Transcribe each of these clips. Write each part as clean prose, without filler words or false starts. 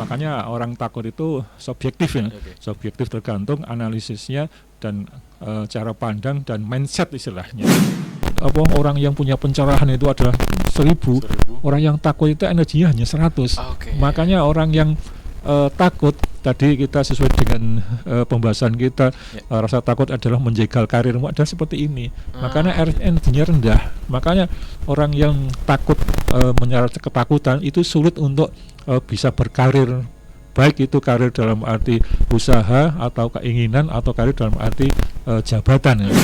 Makanya orang takut itu subjektif ya, subjektif tergantung analisisnya dan cara pandang dan mindset istilahnya. Orang yang punya pencerahan itu adalah 1000, orang yang takut itu energinya hanya 100. Makanya orang yang takut tadi kita sesuai dengan pembahasan kita, rasa takut adalah menjegal karirmu adalah seperti ini. Makanya energinya rendah. Makanya orang yang takut menyerap ketakutan itu sulit untuk bisa berkarir, baik itu karir dalam arti usaha atau keinginan atau karir dalam arti jabatan ya.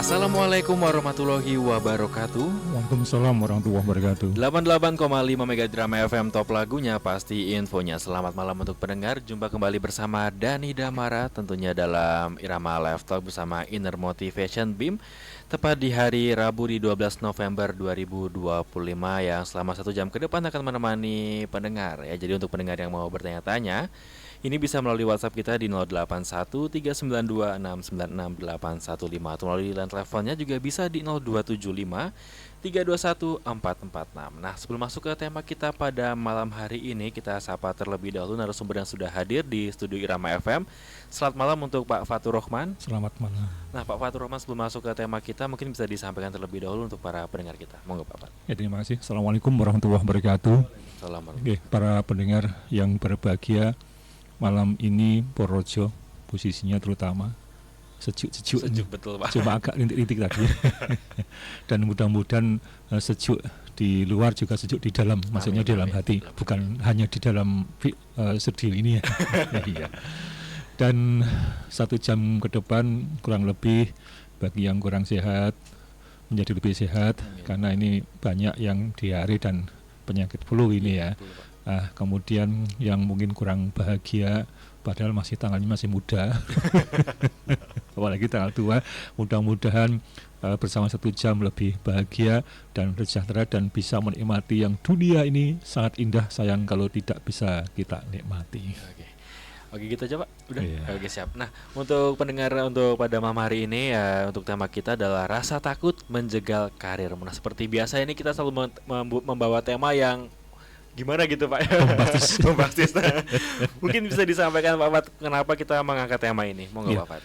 Assalamualaikum warahmatullahi wabarakatuh. Waalaikumsalam warahmatullahi wabarakatuh. 88,5 Megadrama FM Top Lagunya Pasti Infonya. Selamat malam untuk pendengar. Jumpa kembali bersama Dani Damara, tentunya dalam Irama Live Talk bersama Inner Motivation Beam. Tepat di hari Rabu di 12 November 2025 yang selama 1 jam ke depan akan menemani pendengar ya. Jadi untuk pendengar yang mau bertanya-tanya, ini bisa melalui WhatsApp kita di 081392696815 atau melalui line teleponnya juga bisa di 0275321446. Nah, sebelum masuk ke tema kita pada malam hari ini, kita sapa terlebih dahulu narasumber yang sudah hadir di studio Irama FM. Selamat malam untuk Pak Fatur Rohman. Selamat malam. Nah, Pak Fatur Rohman, sebelum masuk ke tema kita mungkin bisa disampaikan terlebih dahulu untuk para pendengar kita. Monggo Pak Fat. Ya, terima kasih. Assalamualaikum warahmatullahi wabarakatuh. Assalamualaikum. Oke, para pendengar yang berbahagia, malam ini Purworejo posisinya terutama sejuk Betul Pak. Cuma agak rintik-rintik tadi. Dan mudah-mudahan sejuk di luar juga sejuk di dalam, maksudnya di dalam hati, bukan hanya di dalam studio ini ya. Iya. Dan 1 jam ke depan kurang lebih bagi yang kurang sehat menjadi lebih sehat. Karena ini banyak yang diare dan penyakit flu ini ya. Kemudian yang mungkin kurang bahagia padahal masih tangannya masih muda apalagi tanggal tua, mudah-mudahan bersama 1 jam lebih bahagia dan sejahtera dan bisa menikmati yang dunia ini sangat indah, sayang kalau tidak bisa kita nikmati. Oke, kita coba udah. Oke, siap. Nah, untuk pendengar untuk pada malam hari ini ya, untuk tema kita adalah rasa takut menjegal karir. Nah, seperti biasa ini kita selalu membawa tema yang gimana gitu Pak? Bombastis. Mungkin bisa disampaikan Pak Fat kenapa kita mengangkat tema ini? Monggo Pak Fat.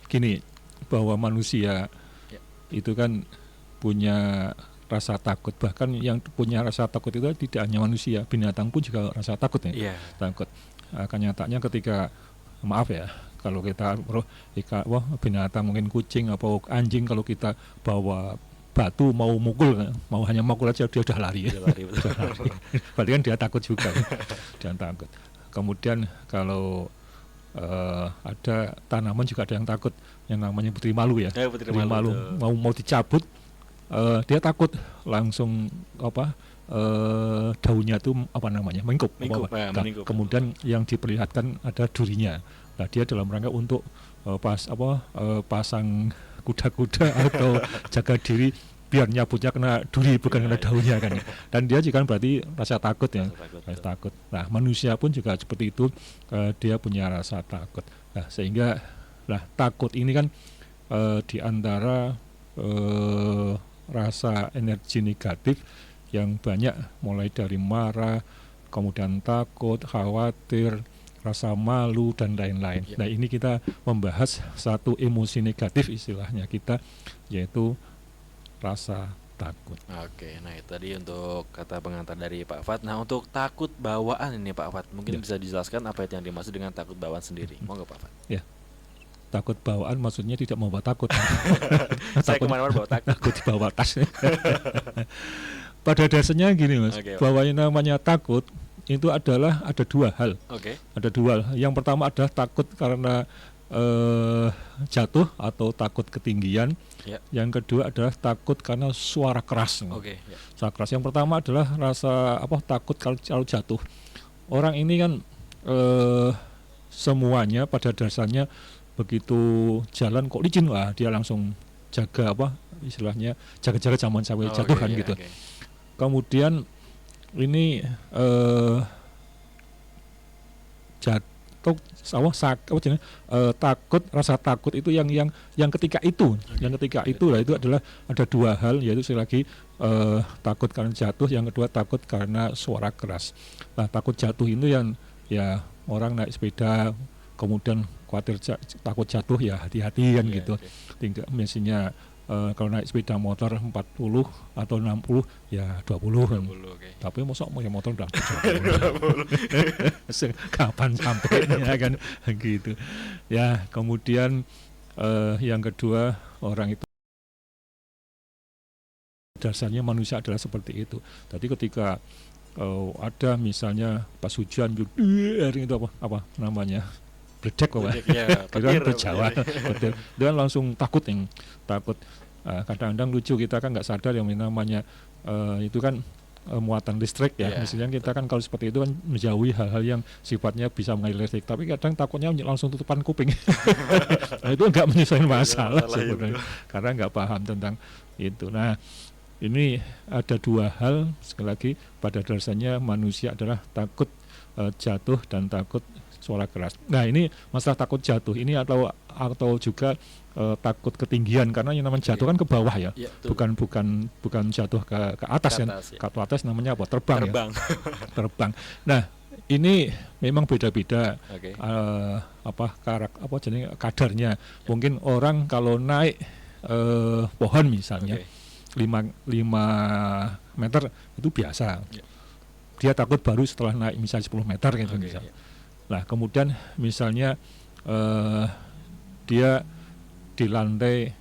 Gini, bahwa manusia itu kan punya rasa takut. Bahkan yang punya rasa takut itu tidak hanya manusia, binatang pun juga rasa takut ya. Takut. Nyatanya ketika, maaf ya, kalau kita binatang mungkin kucing atau anjing, kalau kita bawa batu mau hanya mukul aja dia udah lari. Berarti kan dia takut juga. Dia takut. Kemudian kalau ada tanaman juga ada yang takut, yang namanya putri malu ya. Putri malu mau dicabut, dia takut langsung daunnya itu mengkup. Kemudian yang diperlihatkan ada durinya. Nah, dia dalam rangka untuk pasang kuda-kuda atau jaga diri biar nyabutnya kena duri bukan kena daunnya kan. Dan dia juga berarti rasa takut ya. Rasa takut. Nah, manusia pun juga seperti itu, dia punya rasa takut. Nah, sehingga takut ini kan di antara rasa energi negatif yang banyak, mulai dari marah, kemudian takut, khawatir, rasa malu dan lain-lain. Nah, ini kita membahas satu emosi negatif istilahnya kita, yaitu rasa takut. Oke, nah itu tadi untuk kata pengantar dari Pak Fat. Nah, untuk takut bawaan ini Pak Fat, mungkin bisa dijelaskan apa itu yang dimaksud dengan takut bawaan sendiri. Monggo Pak Fat. Ya. Takut bawaan maksudnya tidak membawa takut. Saya kemana-mana bawa takut dibawa tas. Pada dasarnya gini Mas, bahwa yang namanya takut itu adalah ada 2 hal. Ada 2 hal. Yang pertama adalah takut karena jatuh atau takut ketinggian. Yang kedua adalah takut karena suara keras. Suara keras. Yang pertama adalah rasa takut kalau jatuh. Orang ini kan semuanya pada dasarnya begitu jalan kok licin, dia langsung jaga istilahnya jaga-jaga jangan sampai jatuh kan gitu. Kemudian ini atau takut, rasa takut itu yang ketika itu, lah itu adalah ada dua hal, yaitu sekali lagi takut karena jatuh, yang kedua takut karena suara keras. Nah, takut jatuh itu yang ya orang naik sepeda kemudian khawatir takut jatuh, ya hati-hati kan gitu. Tinggal misalnya kalau naik sepeda motor 40 atau 60 ya 20 kan. Tapi mosok mau motor udah 20. Kapan sampainya kan gitu. Ya, kemudian yang kedua, orang itu dasarnya manusia adalah seperti itu. Tadi ketika ada misalnya pas hujan itu apa namanya? Bledek ya, kan berjawa, dia langsung takut. Kadang-kadang lucu, kita kan nggak sadar yang namanya itu kan muatan listrik ya. Misalnya kita kan kalau seperti itu kan menjauhi hal-hal yang sifatnya bisa mengalir listrik, tapi kadang takutnya langsung tutupan kuping. Nah, itu nggak menyelesaikan masalah sebenarnya, karena nggak paham tentang itu. Nah, ini ada dua hal, sekali lagi pada dasarnya manusia adalah takut jatuh dan takut suara keras. Nah, ini masalah takut jatuh ini atau juga takut ketinggian, karena yang namanya jatuh kan ke bawah ya, bukan jatuh ke atas kan. Ke atas namanya apa? Terbang. Ya. Terbang. Nah, ini memang beda-beda kadarnya. Mungkin orang kalau naik pohon misalnya 5 meter itu biasa. Dia takut baru setelah naik misalnya 10 meter gitu misalnya. Nah, kemudian misalnya dia di lantai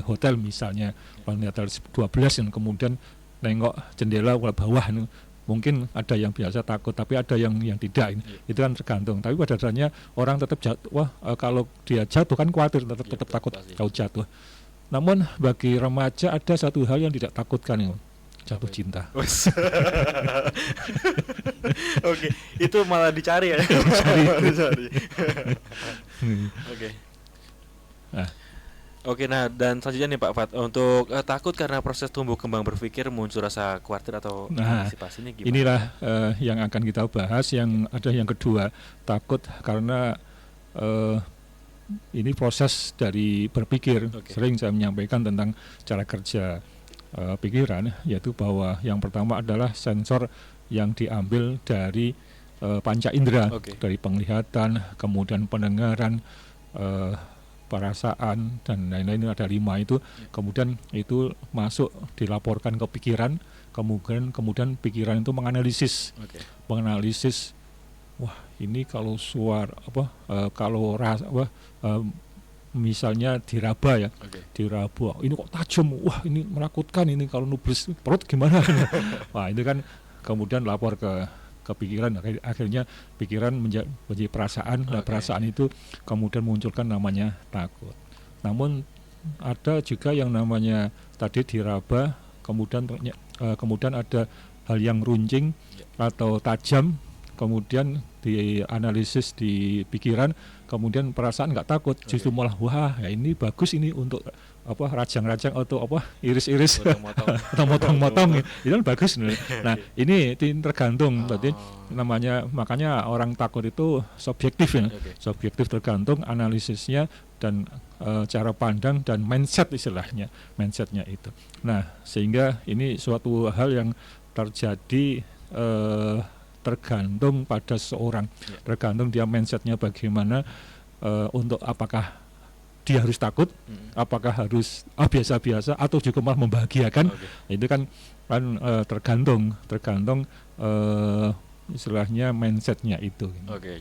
hotel misalnya, lantai 12 dan kemudian nengok jendela ke bawah, mungkin ada yang biasa takut, tapi ada yang tidak. Itu kan tergantung. Tapi pada dasarnya orang tetap jatuh. Kalau dia jatuh kan khawatir, tetap takut kalau jatuh. Namun bagi remaja ada satu hal yang tidak takutkan, jatuh cinta. Oke, itu malah dicari ya. Dicari. Oke, nah dan selanjutnya nih Pak Fat, untuk takut karena proses tumbuh kembang berpikir muncul rasa khawatir atau antisipasinya gimana? Inilah yang akan kita bahas. Yang ada yang kedua, takut karena ini proses dari berpikir. Sering saya menyampaikan tentang cara kerja pikiran, yaitu bahwa yang pertama adalah sensor yang diambil dari panca indera, dari penglihatan, kemudian pendengaran, perasaan dan lain-lain, ada 5 itu. Kemudian itu masuk dilaporkan ke pikiran, kemudian pikiran itu menganalisis, wah ini kalau suara kalau rasa misalnya diraba ya, diraba ini kok tajam, wah ini menakutkan, ini kalau nubles perut gimana? Wah, itu kan kemudian lapor ke pikiran, akhirnya pikiran menjadi perasaan, dan perasaan itu kemudian munculkan namanya takut. Namun ada juga yang namanya tadi diraba, kemudian ada hal yang runcing atau tajam, kemudian dianalisis di pikiran, kemudian perasaan nggak takut, justru malah wah ya ini bagus, ini untuk rajang-rajang atau iris-iris atau motong-motong, itu kan bagus. Nah, ini tergantung. Berarti makanya orang takut itu subjektif ya, subjektif, tergantung analisisnya dan cara pandang dan mindset, istilahnya mindsetnya itu. Nah, sehingga ini suatu hal yang terjadi tergantung pada seorang, tergantung dia mindsetnya bagaimana, untuk apakah dia harus takut, apakah harus biasa-biasa atau juga malah membahagiakan. Itu kan tergantung istilahnya mindsetnya itu.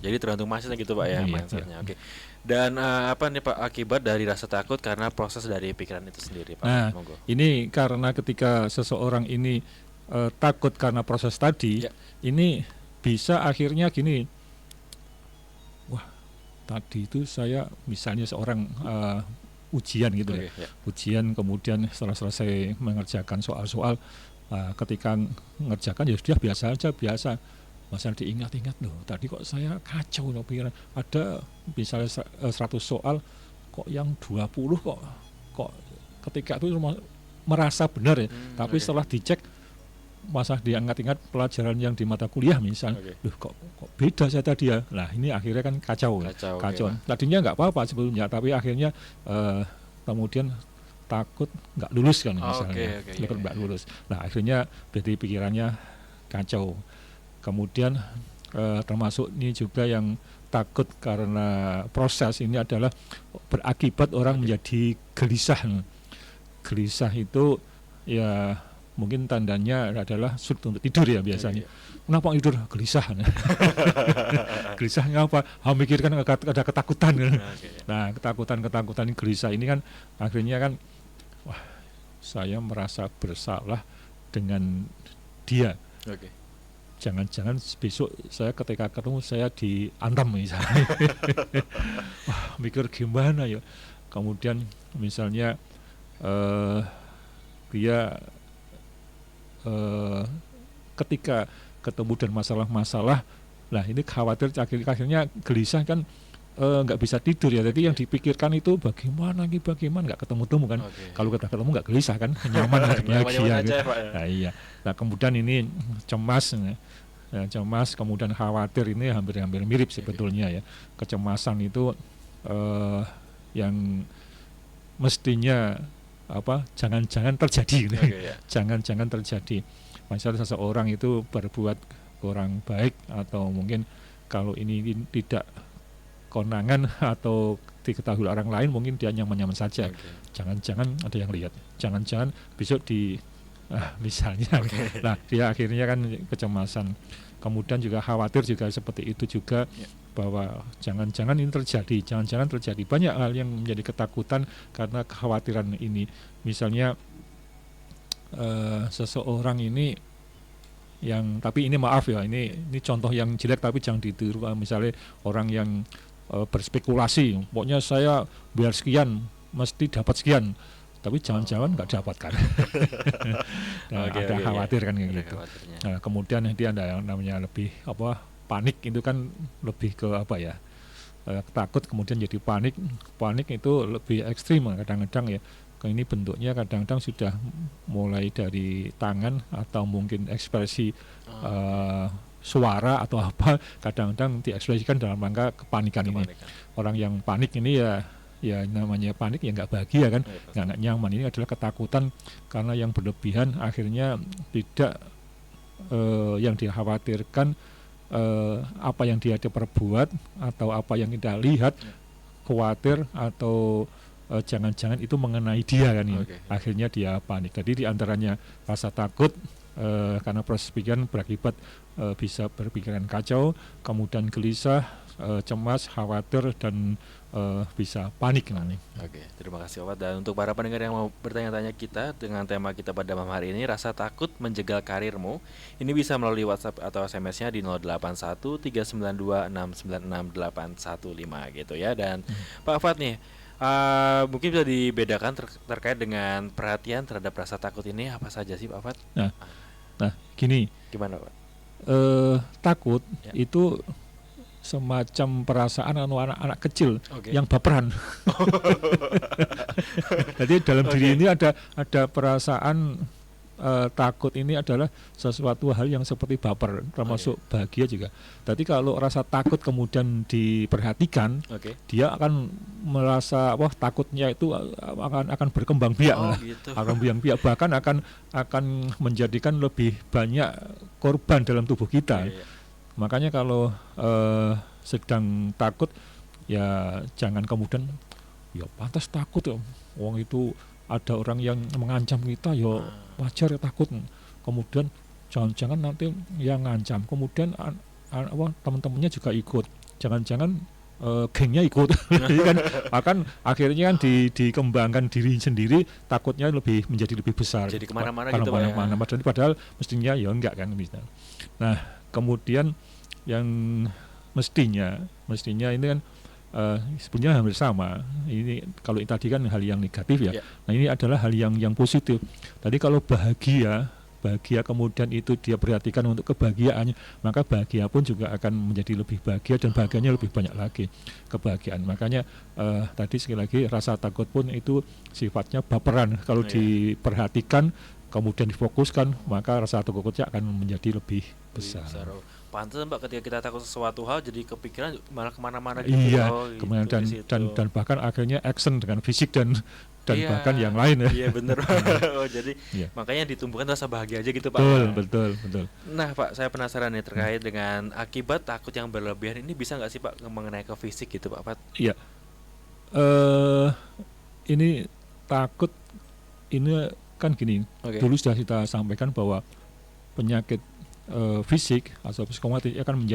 Jadi tergantung mindsetnya gitu Pak ya, mindsetnya. Dan apa nih Pak akibat dari rasa takut karena proses dari pikiran itu sendiri Pak? Nah, ini karena ketika seseorang ini takut karena proses tadi, ini bisa akhirnya gini, wah tadi itu saya misalnya seorang ujian gitu ujian, kemudian setelah selesai mengerjakan soal-soal, ketika mengerjakan ya sudah biasa, masa diingat-ingat loh, tadi kok saya kacau loh pikiran, ada misalnya 100 soal kok yang 20 kok ketika itu merasa benar ya, tapi setelah dicek masa diingat-ingat pelajaran yang di mata kuliah misal, loh kok beda saya tadi ya. Nah ini akhirnya kan kacau. Tadinya nggak apa-apa sebelumnya, tapi akhirnya kemudian takut nggak lulus kan misalnya, nggak lulus. Nah akhirnya berarti pikirannya kacau. Kemudian termasuk ini juga yang takut karena proses ini adalah berakibat orang menjadi gelisah. Gelisah itu ya mungkin tandanya adalah sulit untuk tidur ya biasanya. Kenapa tidur? Gelisah. Gelisahnya apa? Mikirkan ada ketakutan. Nah ketakutan gelisah ini kan akhirnya kan, wah saya merasa bersalah dengan dia. Jangan-jangan besok saya ketika ketemu saya diantam misalnya. Wah mikir gimana ya. Kemudian misalnya dia ketika ketemu dan masalah-masalah, lah ini khawatir akhirnya gelisah kan, nggak bisa tidur ya. Jadi yang dipikirkan itu bagaimana nggak ketemu kan. Kalau kita ketemu nggak gelisah kan, nyaman bahagia gitu. Nah iya. Nah kemudian ini cemas, kemudian khawatir, ini hampir mirip sebetulnya ya. Kecemasan itu yang mestinya jangan-jangan terjadi gitu. Jangan-jangan terjadi. Misalnya seseorang itu berbuat kurang baik, atau mungkin kalau ini tidak konangan atau diketahui orang lain, mungkin dia nyaman-nyaman saja. Jangan-jangan ada yang lihat. Jangan-jangan besok misalnya. Nah, dia akhirnya kan kecemasan. Kemudian juga khawatir juga seperti itu juga, bahwa jangan-jangan ini terjadi. Banyak hal yang menjadi ketakutan karena kekhawatiran ini. Misalnya seseorang ini tapi ini maaf ya, ini contoh yang jelek tapi jangan ditiru. Misalnya orang yang berspekulasi, pokoknya saya biar sekian mesti dapat sekian, tapi jangan-jangan nggak dapat kan. Ada khawatir kan kayak gitu. Nah, kemudian nanti ada yang namanya lebih panik, itu kan lebih ke takut kemudian jadi panik itu lebih ekstrim kadang-kadang ya. Ini bentuknya kadang-kadang sudah mulai dari tangan atau mungkin ekspresi suara atau apa, kadang-kadang diekspresikan dalam rangka kepanikan ini. Orang yang panik ini ya namanya panik ya nggak bahagia kan, nggak nyaman. Ini adalah ketakutan karena yang berlebihan, akhirnya tidak yang dikhawatirkan apa yang dia perbuat atau apa yang kita lihat, khawatir atau jangan-jangan itu mengenai dia kan ini. Akhirnya dia panik. Jadi diantaranya rasa takut karena proses pikiran berakibat bisa berpikiran kacau, kemudian gelisah, cemas, khawatir, dan bisa panik nanti. Terima kasih Opat. Dan untuk para pendengar yang mau bertanya-tanya kita dengan tema kita pada malam hari ini, rasa takut menjegal karirmu, ini bisa melalui WhatsApp atau SMS-nya di 081392696815 gitu ya. Dan Pak Afat nih, mungkin bisa dibedakan terkait dengan perhatian terhadap rasa takut ini apa saja sih Pak Afat? Nah gini. Gimana Pak? Takut itu semacam perasaan anak-anak kecil yang baperan. Jadi dalam diri ini ada perasaan takut, ini adalah sesuatu hal yang seperti baper, termasuk bahagia juga. Jadi kalau rasa takut kemudian diperhatikan, dia akan merasa takutnya itu akan berkembang biak, bahkan akan menjadikan lebih banyak korban dalam tubuh kita. Makanya kalau sedang takut ya jangan kemudian ya pantas takut ya, wong itu ada orang yang mengancam kita, ya wajar ya takut. Kemudian jangan-jangan nanti yang ngancam, kemudian teman-temannya juga ikut, jangan-jangan gengnya ikut. Jadi kan akan akhirnya kan dikembangkan diri sendiri, takutnya menjadi lebih besar. Jadi kemana-mana gitu Pak. Padahal mestinya ya enggak kan. Nah kemudian yang mestinya ini kan sebenarnya hampir sama. Ini kalau tadi kan hal yang negatif ya. Nah ini adalah hal yang positif. Tadi kalau bahagia kemudian itu dia perhatikan untuk kebahagiaannya, maka bahagia pun juga akan menjadi lebih bahagia dan bahagianya lebih banyak lagi kebahagiaan. Makanya tadi sekali lagi rasa takut pun itu sifatnya baperan. Kalau diperhatikan kemudian difokuskan, maka rasa takutnya akan menjadi lebih besar. Oh. Pantes Pak, ketika kita takut sesuatu hal jadi kepikiran malah kemana-mana gitu. Iya, gitu, kemudian di situ. dan bahkan akhirnya action dengan fisik dan Iya, bahkan yang lain ya. Iya benar. Oh, jadi Iya. makanya ditumbuhkan rasa bahagia aja gitu Pak. Betul. Nah Pak, saya penasaran nih terkait dengan akibat takut yang berlebihan ini, bisa nggak sih Pak mengenai ke fisik gitu Pak? Iya. Ini takut ini kan gini. Oke. Dulu sudah kita sampaikan bahwa penyakit fisik atau psikosomatik akan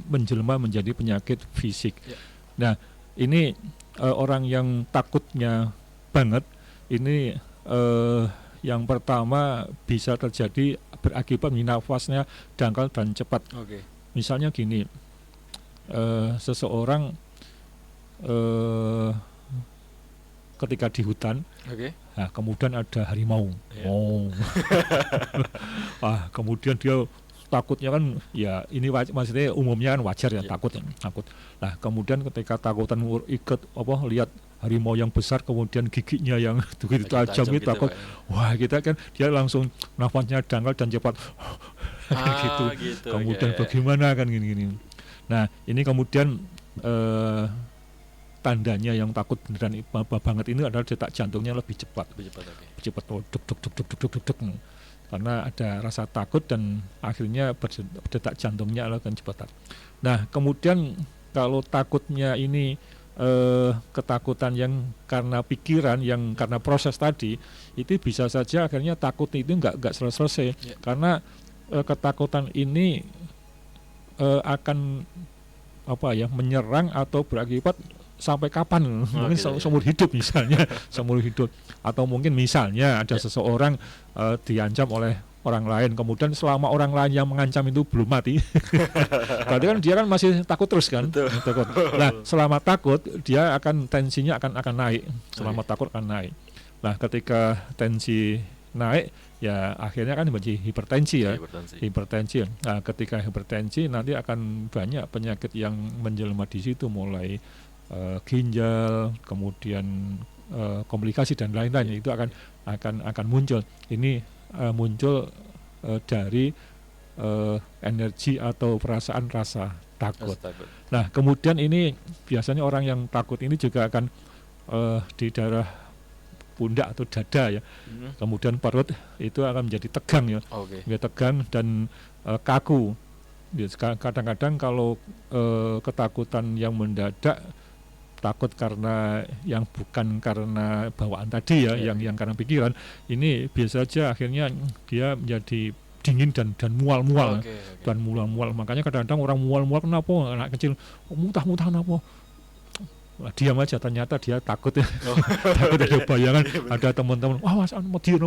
menjelma menjadi penyakit fisik. Ya. Nah, ini orang yang takutnya banget ini yang pertama bisa terjadi berakibat nafasnya dangkal dan cepat. Oke. Misalnya gini, seseorang ketika di hutan, Oke. nah, kemudian ada harimau, Iya. kemudian dia takutnya kan, ya ini maksudnya umumnya kan wajar ya, Iya. takut. Nah, kemudian ketika takutan ikut lihat harimau yang besar, kemudian giginya yang begitu tajam itu gitu, takut, Pak, ya. wah kita kan dia langsung nafasnya dangkal dan cepat, gitu. Kemudian oke. bagaimana kan gini. Nah, ini kemudian tandanya yang takut beneran banget ini adalah detak jantungnya lebih cepat. Lebih cepat, oke. Cepat, duk. Karena ada rasa takut dan akhirnya detak jantungnya akan cepat. Nah, kemudian kalau takutnya ini ketakutan yang karena pikiran, yang karena proses tadi, itu bisa saja akhirnya takut itu nggak selesai. Ya. Karena ketakutan ini akan menyerang atau berakibat sampai kapan, mungkin gitu ya. seumur hidup misalnya, seumur hidup. Atau mungkin misalnya ada seseorang diancam oleh orang lain, kemudian selama orang lain yang mengancam itu belum mati, berarti kan dia kan masih takut terus kan. Takut. Nah, selama takut dia akan tensinya akan naik, selama takut akan naik. Nah, ketika tensi naik, ya akhirnya kan menjadi hipertensi ya. Hipertensi. Nah, ketika hipertensi nanti akan banyak penyakit yang menjelma di situ, mulai ginjal, kemudian komplikasi dan lain-lain. Itu akan muncul. Ini muncul dari energi atau perasaan rasa takut. Nah, kemudian ini biasanya orang yang takut ini juga akan di daerah pundak atau dada ya. Kemudian perut itu akan menjadi tegang ya. Menjadi tegang dan kaku. Kadang-kadang kalau ketakutan yang mendadak, takut karena yang bukan karena bawaan tadi ya, yang karena pikiran, ini biasa saja akhirnya dia menjadi dingin dan mual-mual. Dan mual-mual. Makanya kadang-kadang orang mual-mual kenapa, anak kecil muntah-muntah kenapa? Diam aja, ternyata dia takut ya. Takut ada bayangan, ada teman-teman, wah mas mau dia.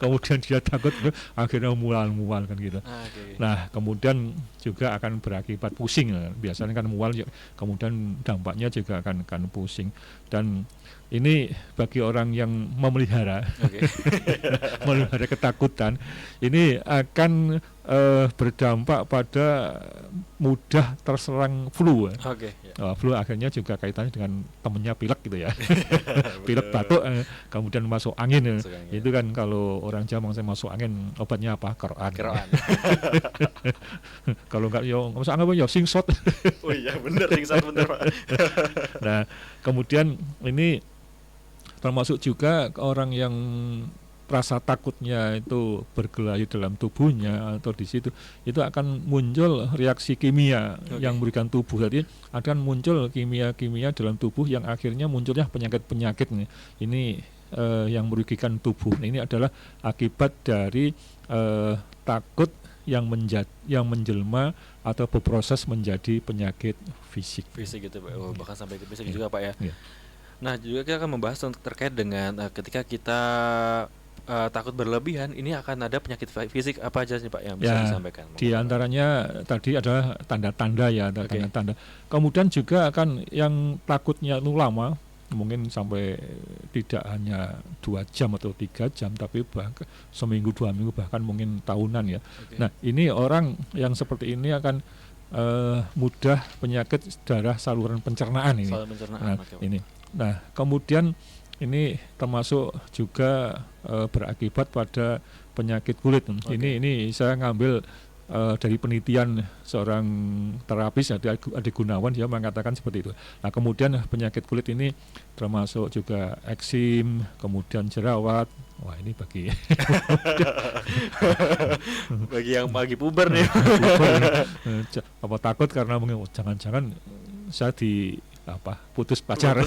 Kemudian dia takut, akhirnya mual kan gitu. Nah, kemudian juga akan berakibat pusing. Biasanya kan mual, kemudian dampaknya juga akan pusing. Dan ini bagi orang yang memelihara memelihara ketakutan, ini akan berdampak pada mudah terserang flu. Flu akhirnya juga kaitannya dengan temennya pilek gitu ya. Pilek, batuk, kemudian masuk angin. Itu kan kalau orang Jawa saya masuk angin, obatnya apa? Keroan. Kalau enggak masuk angin ya singsot. Oh iya bener, singsot bener Pak. Nah, kemudian ini termasuk juga orang yang rasa takutnya itu bergelayut dalam tubuhnya atau di situ, itu akan muncul reaksi kimia yang memberikan tubuh. Jadi akan muncul kimia-kimia dalam tubuh yang akhirnya munculnya penyakit-penyakit ini yang merugikan tubuh. Ini adalah akibat dari takut yang menjelma atau berproses menjadi penyakit fisik. Fisik gitu Pak. Bahkan sampai ke fisik juga Pak ya. Nah, juga kita akan membahas terkait dengan ketika kita takut berlebihan, ini akan ada penyakit fisik apa aja sih Pak yang bisa disampaikan? Di antaranya tadi adalah tanda-tanda ya, tanda-tanda. Kemudian juga akan yang takutnya itu lama, mungkin sampai tidak hanya 2 jam atau 3 jam, tapi bahkan seminggu 2 minggu, bahkan mungkin tahunan ya. Nah, ini orang yang seperti ini akan mudah penyakit darah saluran pencernaan ini. Ini. Nah, kemudian ini termasuk juga berakibat pada penyakit kulit. Ini saya ngambil dari penelitian seorang terapis Adi Gunawan, dia mengatakan seperti itu. Nah, kemudian penyakit kulit ini termasuk juga eksim, kemudian jerawat. Wah, ini bagi bagi puber nih. Apa takut karena jangan-jangan saya putus pacar.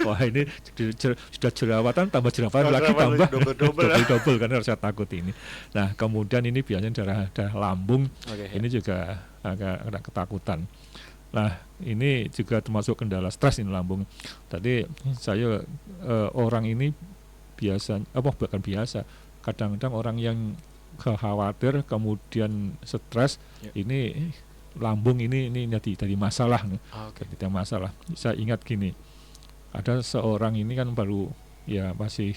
Wah, ini sudah jerawatan tambah jerawatan lagi tambah double karena rasa takut ini. Nah, kemudian ini biasanya darah lambung. Ini juga agak ketakutan. Nah, ini juga termasuk kendala stres ini lambung. Tadi saya orang ini bukan biasa. Kadang-kadang orang yang khawatir kemudian stres ini lambung ini jadi masalah. Jadi masalah. Saya ingat gini, ada seorang ini kan baru masih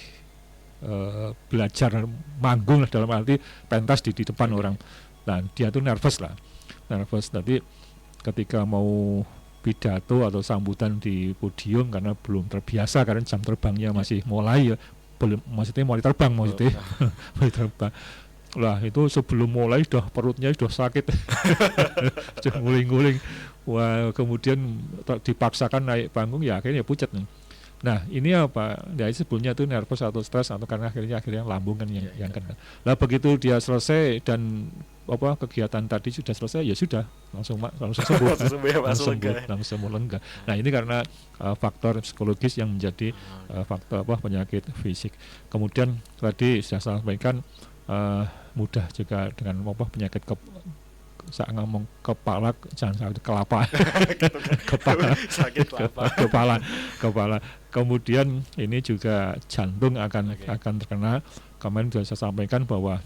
belajar manggung dalam arti pentas di depan orang. Nah, dia tuh nervous. Tapi ketika mau pidato atau sambutan di podium karena belum terbiasa karena jam terbangnya masih mulai mulai terbang. Lah itu sebelum mulai perutnya sudah sakit. Sudah nguling-nguling. Wah, kemudian dipaksakan naik panggung akhirnya pucat nih. Nah, ini apa? Sebelumnya itu nervous atau stres atau karena akhirnya lambung kan yang kena. Lah begitu dia selesai dan kegiatan tadi sudah selesai, ya sudah langsung sembuh. langsung lega. Nah, ini karena faktor psikologis yang menjadi faktor penyakit fisik. Kemudian tadi saya sampaikan mudah juga dengan penyakit saya ngomong kepala, jangan sakit kelapa. kepala. Kemudian ini juga jantung akan terkena. Kemarin sudah saya sampaikan bahwa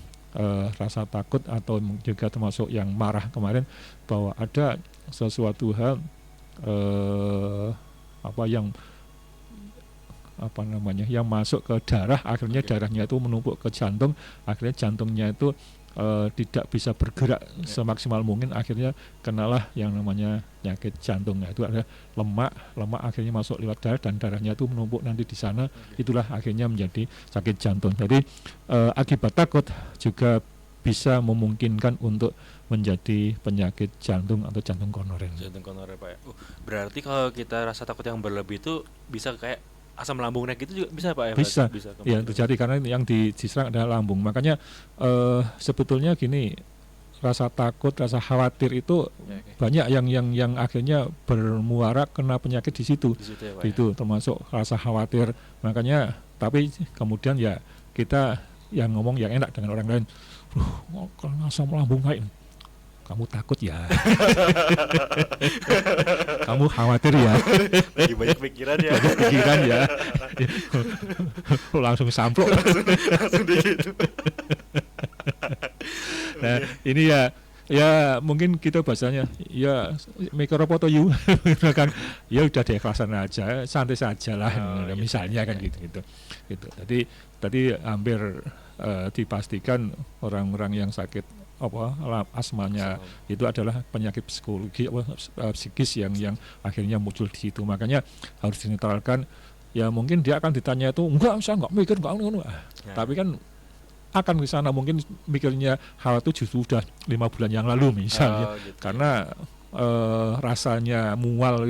rasa takut atau juga termasuk yang marah kemarin bahwa ada sesuatu hal yang masuk ke darah, akhirnya darahnya itu menumpuk ke jantung, akhirnya jantungnya itu tidak bisa bergerak semaksimal mungkin, akhirnya kenalah yang namanya penyakit jantung. Itu ada lemak akhirnya masuk lewat darah dan darahnya itu menumpuk nanti di sana, itulah akhirnya menjadi sakit jantung. Jadi akibat takut juga bisa memungkinkan untuk menjadi penyakit jantung atau jantung koroner. Jantung koroner, Pak. Berarti kalau kita rasa takut yang berlebih itu bisa kayak asam lambung naik gitu juga bisa, Pak ya? Bisa ya, terjadi karena yang diserang adalah lambung. Makanya sebetulnya gini, rasa takut, rasa khawatir itu banyak yang akhirnya bermuara kena penyakit di situ ya, Pak, itu termasuk rasa khawatir. Makanya tapi kemudian kita yang ngomong yang enak dengan orang lain, kalau asam lambung naik, kamu takut ya. Kamu khawatir ya. Lagi banyak pikiran ya. Langsung samplok. langsung gitu. Nah, ini ya mungkin kita bahasanya make a to you kan, udah diikhlasan aja, santai saja lah, misalnya kan gitu. Tadi hampir dipastikan orang-orang yang sakit asmanya itu adalah penyakit psikis yang akhirnya muncul di situ. Makanya harus dinetralkan. Ya mungkin dia akan ditanya itu, saya nggak mikir, tapi kan akan ke sana mungkin mikirnya hal itu justru sudah 5 bulan yang lalu misalnya, karena rasanya mual,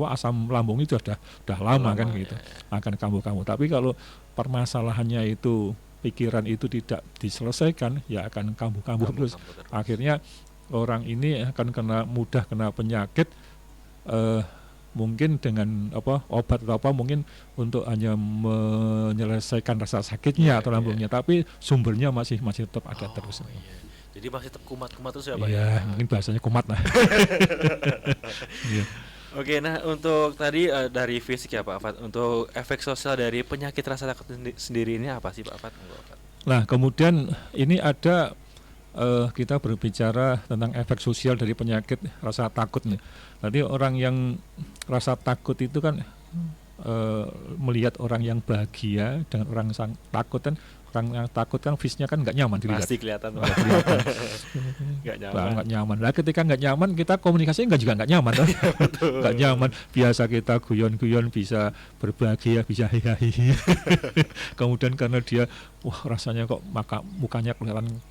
asam lambung itu sudah lama kan gitu, akan kambuh-kambuh. Tapi kalau permasalahannya itu pikiran itu tidak diselesaikan, akan kambuh-kambuh terus. Akhirnya orang ini akan mudah kena penyakit, mungkin dengan obat atau mungkin untuk hanya menyelesaikan rasa sakitnya atau lambungnya, tapi sumbernya masih tetap ada terus. Jadi masih tetap kumat-kumat terus ya, Pak? Iya, mungkin bahasanya kumat lah. Oke, nah untuk tadi dari fisik ya Pak Afat, untuk efek sosial dari penyakit rasa takut sendiri ini apa sih Pak Afat? Nah, kemudian ini ada kita berbicara tentang efek sosial dari penyakit rasa takut nih. Tadi orang yang rasa takut itu kan melihat orang yang bahagia dengan orang yang takut kan orang yang takut kan face-nya kan nggak nyaman dilihat. Pasti kelihatan. Nggak kelihatan. Nggak nyaman. Nggak nyaman. Nah ketika nggak nyaman kita komunikasinya nggak nyaman. Nggak nyaman. Biasa kita guyon-guyon bisa berbahagia, bisa hihi. Kemudian karena dia rasanya kok mukanya kelihatan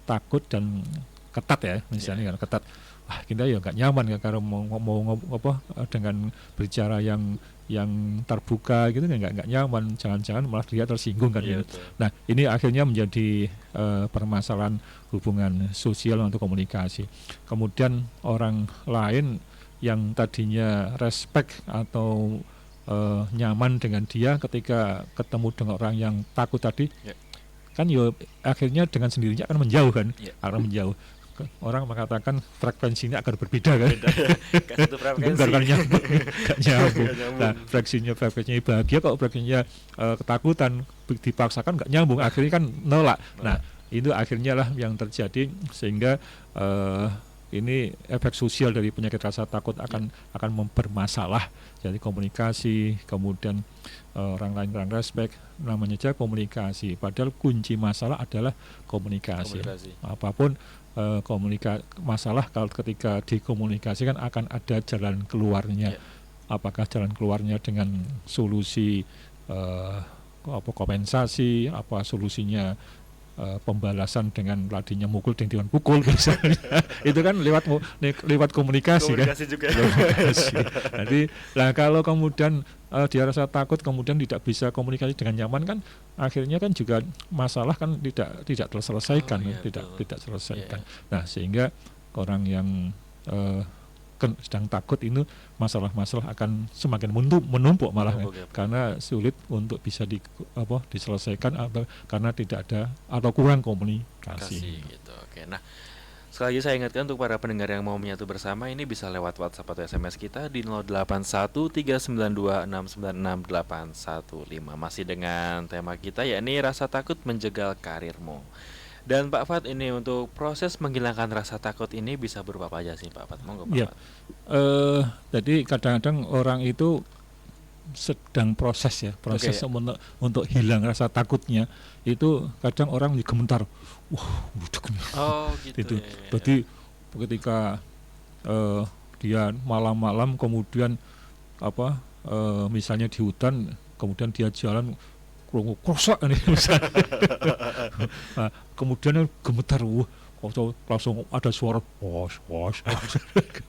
takut dan ketat ya, misalnya kan ketat. Kita ya nggak nyaman ya kalau mau dengan berbicara yang terbuka gitu nggak nyaman, jangan-jangan malah dia tersinggung kan. Nah ini akhirnya menjadi permasalahan hubungan sosial untuk komunikasi. Kemudian orang lain yang tadinya respect atau nyaman dengan dia ketika ketemu dengan orang yang takut tadi, kan yo akhirnya dengan sendirinya akan menjauh kan, akan menjauh. Orang mengatakan frekuensinya akan berbeda kan, bukan nyambung, nggak nyambung. Nah frekuensinya bahagia, kok frekuensinya ketakutan dipaksakan nggak nyambung, akhirnya kan nolak. Nah itu akhirnya lah yang terjadi, sehingga ini efek sosial dari penyakit rasa takut akan bermasalah. Jadi komunikasi, kemudian orang lain kurang respect, namanya aja komunikasi. Padahal kunci masalah adalah komunikasi. Apapun masalah kalau ketika dikomunikasikan akan ada jalan keluarnya. Apakah jalan keluarnya dengan solusi kompensasi, apa solusinya pembalasan dengan ladinya mukul dengan pukul misalnya. Itu kan lewat komunikasi kan. Juga. Komunikasi. Jadi kalau kemudian dia rasa takut kemudian tidak bisa komunikasi dengan nyaman kan, akhirnya kan juga masalah kan tidak terselesaikan, tidak selesaikan. Nah sehingga orang yang sedang takut itu masalah-masalah akan semakin menumpuk malah karena sulit untuk bisa diselesaikan atau karena tidak ada atau kurang komunikasi. Gitu. Oke. Nah, sekali lagi saya ingatkan untuk para pendengar yang mau menyatu bersama ini bisa lewat WhatsApp atau SMS kita di 081392696815 masih dengan tema kita yakni rasa takut menjegal karirmu. Dan Pak Fat, ini untuk proses menghilangkan rasa takut ini bisa berupa apa aja sih Pak Fat? Monggo Pak Fat. Jadi kadang-kadang orang itu sedang proses untuk hilang rasa takutnya, itu kadang orang gemetar. Gitu. Berarti ketika dia malam-malam kemudian misalnya di hutan, kemudian dia jalan krosak nih misalnya. Nah, kemudian gemetar, langsung ada suara was.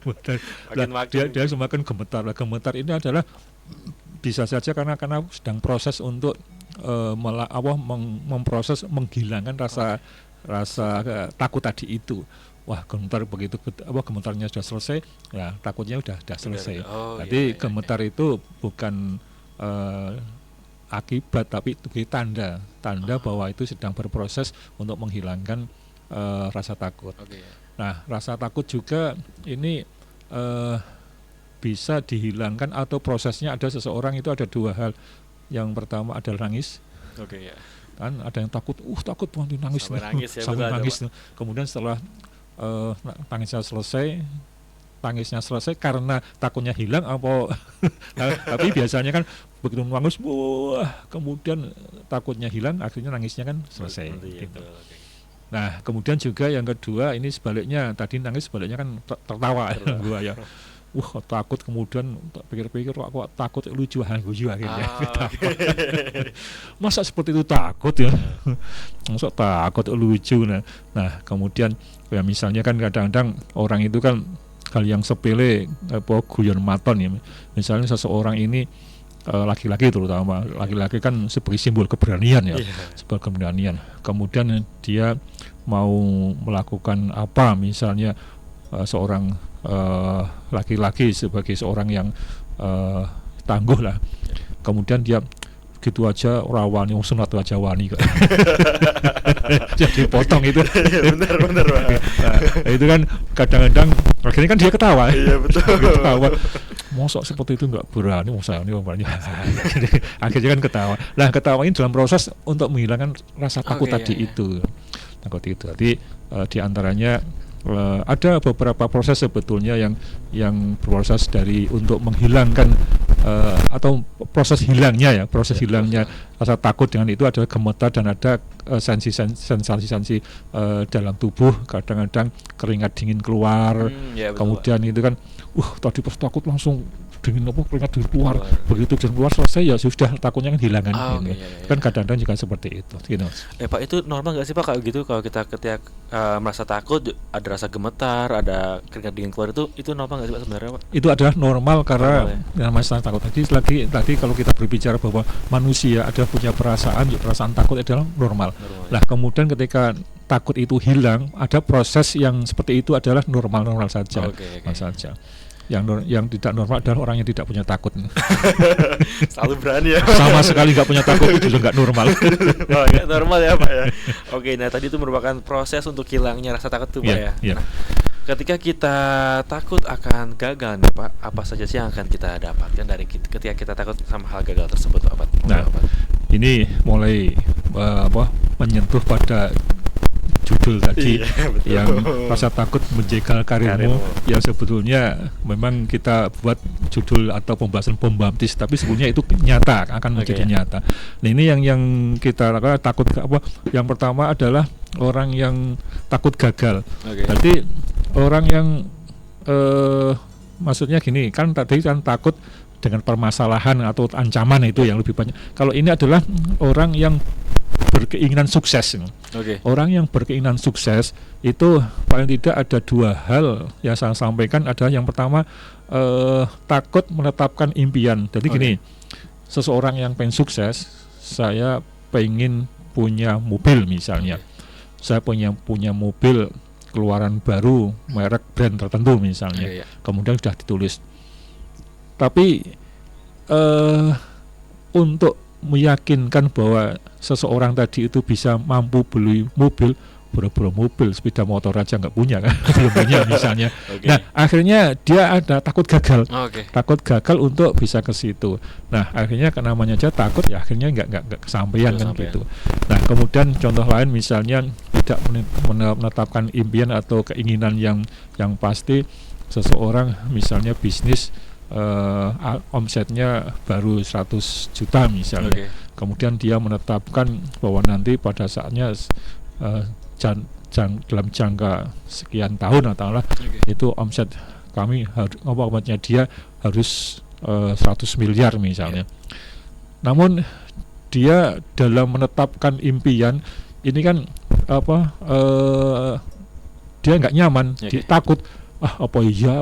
Gemetar. Dia semakin gemetar. Gemetar ini adalah bisa saja karena sedang proses untuk memproses menghilangkan rasa takut tadi itu. Wah, gemetar begitu gemetarnya sudah selesai, ya takutnya sudah selesai. Jadi gemetar itu bukan akibat, tapi itu tanda bahwa itu sedang berproses untuk menghilangkan rasa takut. Nah, rasa takut juga ini bisa dihilangkan atau prosesnya ada seseorang itu ada dua hal. Yang pertama adalah nangis. Kan ada yang takut nangis sampai nangis. Kemudian setelah tangisnya selesai karena takutnya hilang tapi biasanya kan begitu nangis kemudian takutnya hilang, akhirnya nangisnya kan selesai gitu. Nah kemudian juga yang kedua ini sebaliknya, tadi nangis sebaliknya kan tertawa gua ya. Takut, kemudian pikir-pikir aku takut lucu akhirnya. Masa seperti itu takut ya? Masa takut lucu. Nah kemudian ya misalnya kan kadang-kadang orang itu kan hal yang sepele guyon maton ya. Misalnya seseorang ini laki-laki, terutama laki-laki kan sebagai simbol keberanian ya, sebagai keberanian. Kemudian dia mau melakukan apa, misalnya seorang laki-laki sebagai seorang yang tangguh lah, kemudian dia gitu aja rawani sunat aja wani kok. Jadi potong itu. Benar. Nah, itu kan kadang-kadang akhirnya kan dia ketawa. Iya betul. Ketawa. Mosok seperti itu enggak berani, mosok ini berani. Akhirnya kan ketawa. Nah, ketawa ini dalam proses untuk menghilangkan rasa takut itu. Takut itu. Jadi di antaranya ada beberapa proses sebetulnya yang berproses dari untuk menghilangkan atau proses hilangnya rasa takut dengan itu adalah gemetar dan ada sensasi dalam tubuh, kadang-kadang keringat dingin keluar, kemudian itu kan tadi pas takut langsung keringat dingin keluar, begitu dan keluar selesai ya sudah takutnya kan hilang kan, kan kadang-kadang juga seperti itu gitu. Pak, itu normal nggak sih Pak kalau gitu, kalau kita ketika merasa takut ada rasa gemetar, ada keringat dingin keluar, itu normal nggak sih Pak sebenarnya Pak? Itu adalah normal karena masalah takut tadi kalau kita berbicara bahwa manusia ada punya perasaan takut adalah normal. Lah kemudian ketika takut itu hilang, ada proses yang seperti itu adalah normal saja. Saja. Yang tidak normal adalah orang yang tidak punya takut. Selalu berani ya. Sama sekali nggak punya takut itu juga nggak normal. Nggak normal ya Pak ya. Oke, nah tadi itu merupakan proses untuk hilangnya rasa takut tuh Pak ya. Nah, ketika kita takut akan gagal nih Pak, apa saja sih yang akan kita dapatkan dari ketika kita takut sama hal gagal tersebut Pak? Nah, ini mulai menyentuh pada judul tadi yang rasa takut menjegal karirmu. Ya sebetulnya memang kita buat judul atau pembahasan bombastis, tapi sebetulnya itu nyata, akan menjadi nyata. Nah ini yang kita lakukan takut yang pertama adalah orang yang takut gagal. Berarti orang yang maksudnya gini kan, tadi kan takut dengan permasalahan atau ancaman itu yang lebih banyak. Kalau ini adalah orang yang berkeinginan sukses. Orang yang berkeinginan sukses itu paling tidak ada dua hal yang saya sampaikan. Ada yang pertama takut menetapkan impian. Jadi gini, seseorang yang pengen sukses, saya pengen punya mobil misalnya, saya punya mobil keluaran baru merek brand tertentu misalnya, kemudian sudah ditulis. Tapi untuk meyakinkan bahwa seseorang tadi itu bisa mampu beli mobil, boro-boro mobil, sepeda motor aja nggak punya kan, belum punya misalnya. Nah akhirnya dia ada takut gagal, takut gagal untuk bisa ke situ. Nah akhirnya namanya aja takut, ya akhirnya nggak kesampaian kan gitu. Nah kemudian contoh lain misalnya tidak menetapkan impian atau keinginan yang pasti. Seseorang misalnya bisnis omsetnya baru 100 juta misalnya, kemudian dia menetapkan bahwa nanti pada saatnya dalam jangka sekian tahun atau itu omset kami omsetnya dia harus 100 miliar misalnya. Namun dia dalam menetapkan impian ini kan dia nggak nyaman, dia takut. Apa iya.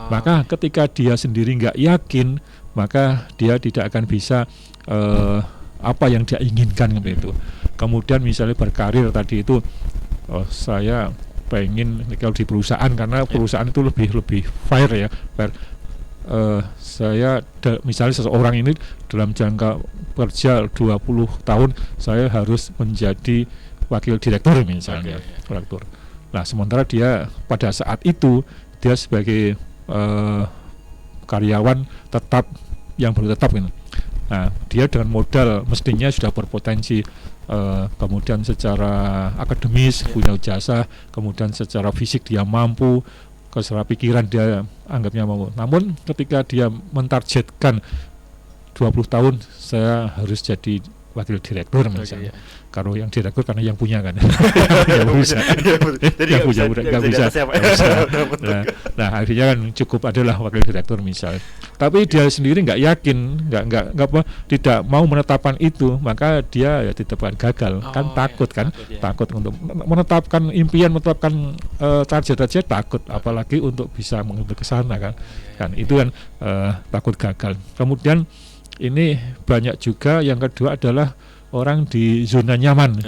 Maka ketika dia sendiri nggak yakin, maka dia tidak akan bisa apa yang dia inginkan gitu. Kemudian misalnya berkarir tadi itu, saya pengen kalau di perusahaan, karena perusahaan itu lebih fair ya. Saya misalnya seseorang ini dalam jangka kerja 20 tahun saya harus menjadi wakil direktur misalnya, direktur. Nah sementara dia pada saat itu dia sebagai karyawan tetap yang baru tetap gitu. Nah dia dengan modal mestinya sudah berpotensi, kemudian secara akademis punya jasa, kemudian secara fisik dia mampu, secara pikiran dia anggapnya mampu. Namun ketika dia mentargetkan 20 tahun saya harus jadi wakil direktur misalnya. Kalau yang direktur karena yang punya kan. Yang bisa. Jadi nggak bisa. Nah akhirnya kan cukup adalah wakil direktur misalnya. Tapi dia sendiri nggak yakin, tidak mau menetapkan itu, maka dia ya ditetapkan gagal. Kan takut kan, takut untuk menetapkan impian, menetapkan target aja takut, apalagi untuk bisa menuju ke sana kan. Kan itu kan takut gagal. Kemudian ini banyak juga yang kedua adalah orang di zona nyaman.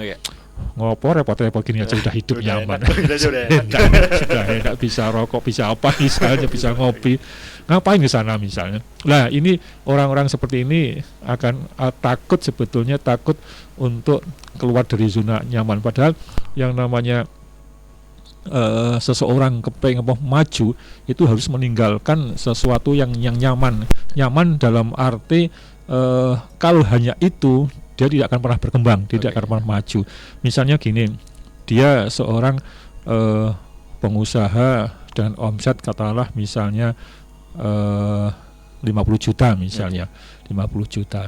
Ngopo repot-repot gini aja udah hidup nyaman. Sudah enak, bisa rokok, bisa apa misalnya, bisa ngopi. Ngapain ke sana misalnya. Nah, ini orang-orang seperti ini akan takut, sebetulnya takut untuk keluar dari zona nyaman. Padahal yang namanya seseorang kepengen maju itu harus meninggalkan sesuatu yang nyaman. Nyaman dalam arti kalau hanya itu dia tidak akan pernah berkembang, tidak akan pernah maju. Misalnya gini, dia seorang pengusaha dengan omset katakanlah misalnya 50 juta misalnya, 50 juta.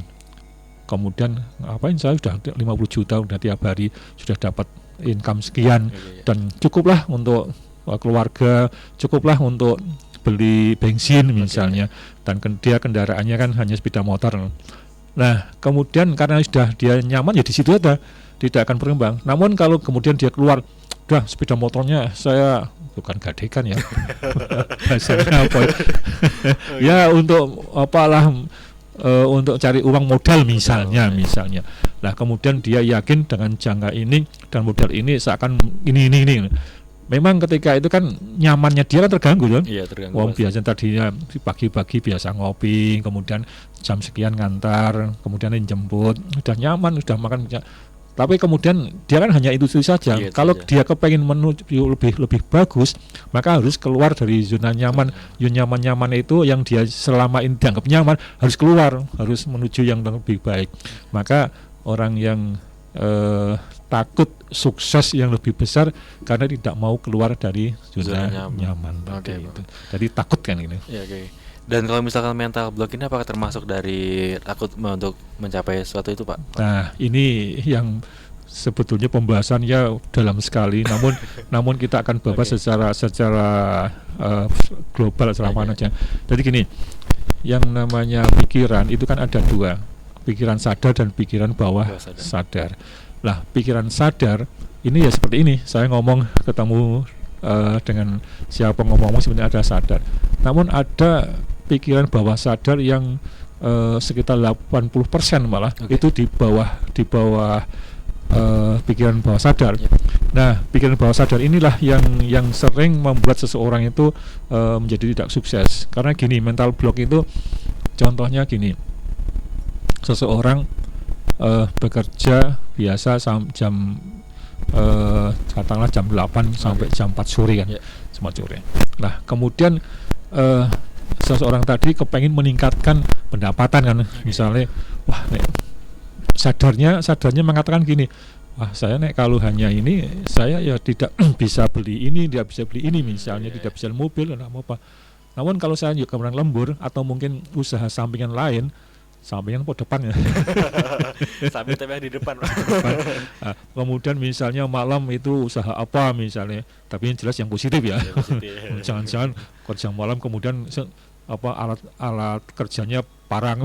Kemudian ngapain saya sudah 50 juta udah tiap hari sudah dapat income sekian dan cukuplah untuk keluarga, cukuplah untuk beli bensin misalnya, dan dia kendaraannya kan hanya sepeda motor. Nah, kemudian karena sudah dia nyaman ya di situ aja, tidak akan berkembang. Namun kalau kemudian dia keluar, udah sepeda motornya saya bukan gadekan ya, bahasanya apa ya? Ya untuk apalah, untuk cari uang modal misalnya. Nah, kemudian dia yakin dengan jangka ini dan modal ini seakan ini. Memang ketika itu kan nyamannya dia kan terganggu kan? Iya, terganggu. Wong biasa tadinya pagi-pagi biasa ngopi, kemudian jam sekian ngantar, kemudian jemput, udah nyaman, udah makan. Tapi kemudian dia kan hanya itu saja. Kalau dia kepengen menuju lebih bagus, maka harus keluar dari zona nyaman. Nyaman itu yang dia selama ini dianggap nyaman harus keluar, harus menuju yang lebih baik. Maka orang yang takut sukses yang lebih besar karena tidak mau keluar dari zona nyaman. Itu. Jadi takut kan ini. Ya, Dan kalau misalkan mental block ini apakah termasuk dari takut untuk mencapai sesuatu itu, Pak? Nah, ini yang sebetulnya pembahasannya dalam sekali, namun kita akan bahas secara global selama aja. Jadi gini, yang namanya pikiran itu kan ada dua, pikiran sadar dan pikiran bawah sadar. Lah, pikiran sadar ini ya seperti ini, saya ngomong ketemu dengan siapa ngomong sebenarnya ada sadar. Namun ada pikiran bawah sadar yang sekitar 80% malah itu di bawah pikiran bawah sadar. Nah, pikiran bawah sadar inilah yang sering membuat seseorang itu menjadi tidak sukses. Karena gini, mental block itu contohnya gini, seseorang bekerja biasa jam katakanlah jam 8 sampai jam 4 sore kan, sore. Nah, kemudian seseorang tadi kepengen meningkatkan pendapatan kan, misalnya, wah, sadarnya mengatakan gini, wah, saya kalau hanya ini saya ya tidak bisa beli ini, tidak bisa beli ini misalnya, tidak bisa mobil dan apa. Namun kalau saya juga kemarin lembur atau mungkin usaha sampingan lain, sampingan po depan ya. Samping tapi di depan. Nah, kemudian misalnya malam itu usaha apa misalnya, tapi yang jelas yang positif ya. Jangan-jangan kerja malam kemudian alat kerjanya parang.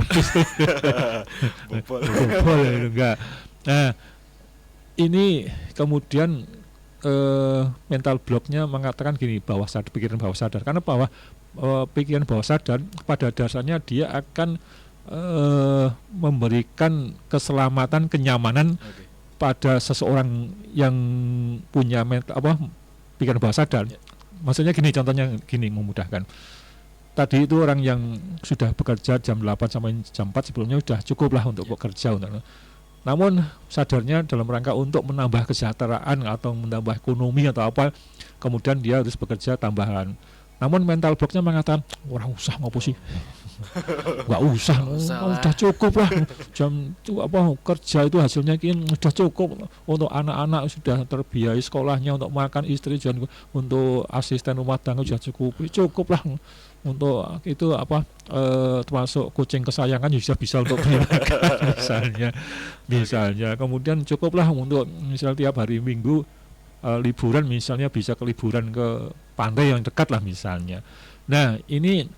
Enggak. Nah, ini kemudian mental blocknya mengatakan gini, pikiran bawah sadar. Karena pikiran bawah sadar pada dasarnya dia akan memberikan keselamatan, kenyamanan pada seseorang yang punya pikiran bawah sadar. Maksudnya gini, contohnya gini, memudahkan. Tadi itu orang yang sudah bekerja jam 8 sampai jam 4 sebelumnya sudah cukup lah untuk bekerja. Namun sadarnya dalam rangka untuk menambah kesejahteraan atau menambah ekonomi atau apa, kemudian dia harus bekerja tambahan. Namun mental blocknya mengatakan, orang usah ngopo sih, nggak usah, udah cukup lah, jam kerja itu hasilnya udah cukup untuk anak-anak, sudah terbiayai sekolahnya, untuk makan istri, untuk asisten rumah tangga sudah cukup lah, untuk itu termasuk kucing kesayangan juga bisa untuk misalnya, kemudian cukuplah untuk misal tiap hari Minggu liburan, misalnya bisa ke liburan ke pantai yang dekat lah misalnya. Nah, ini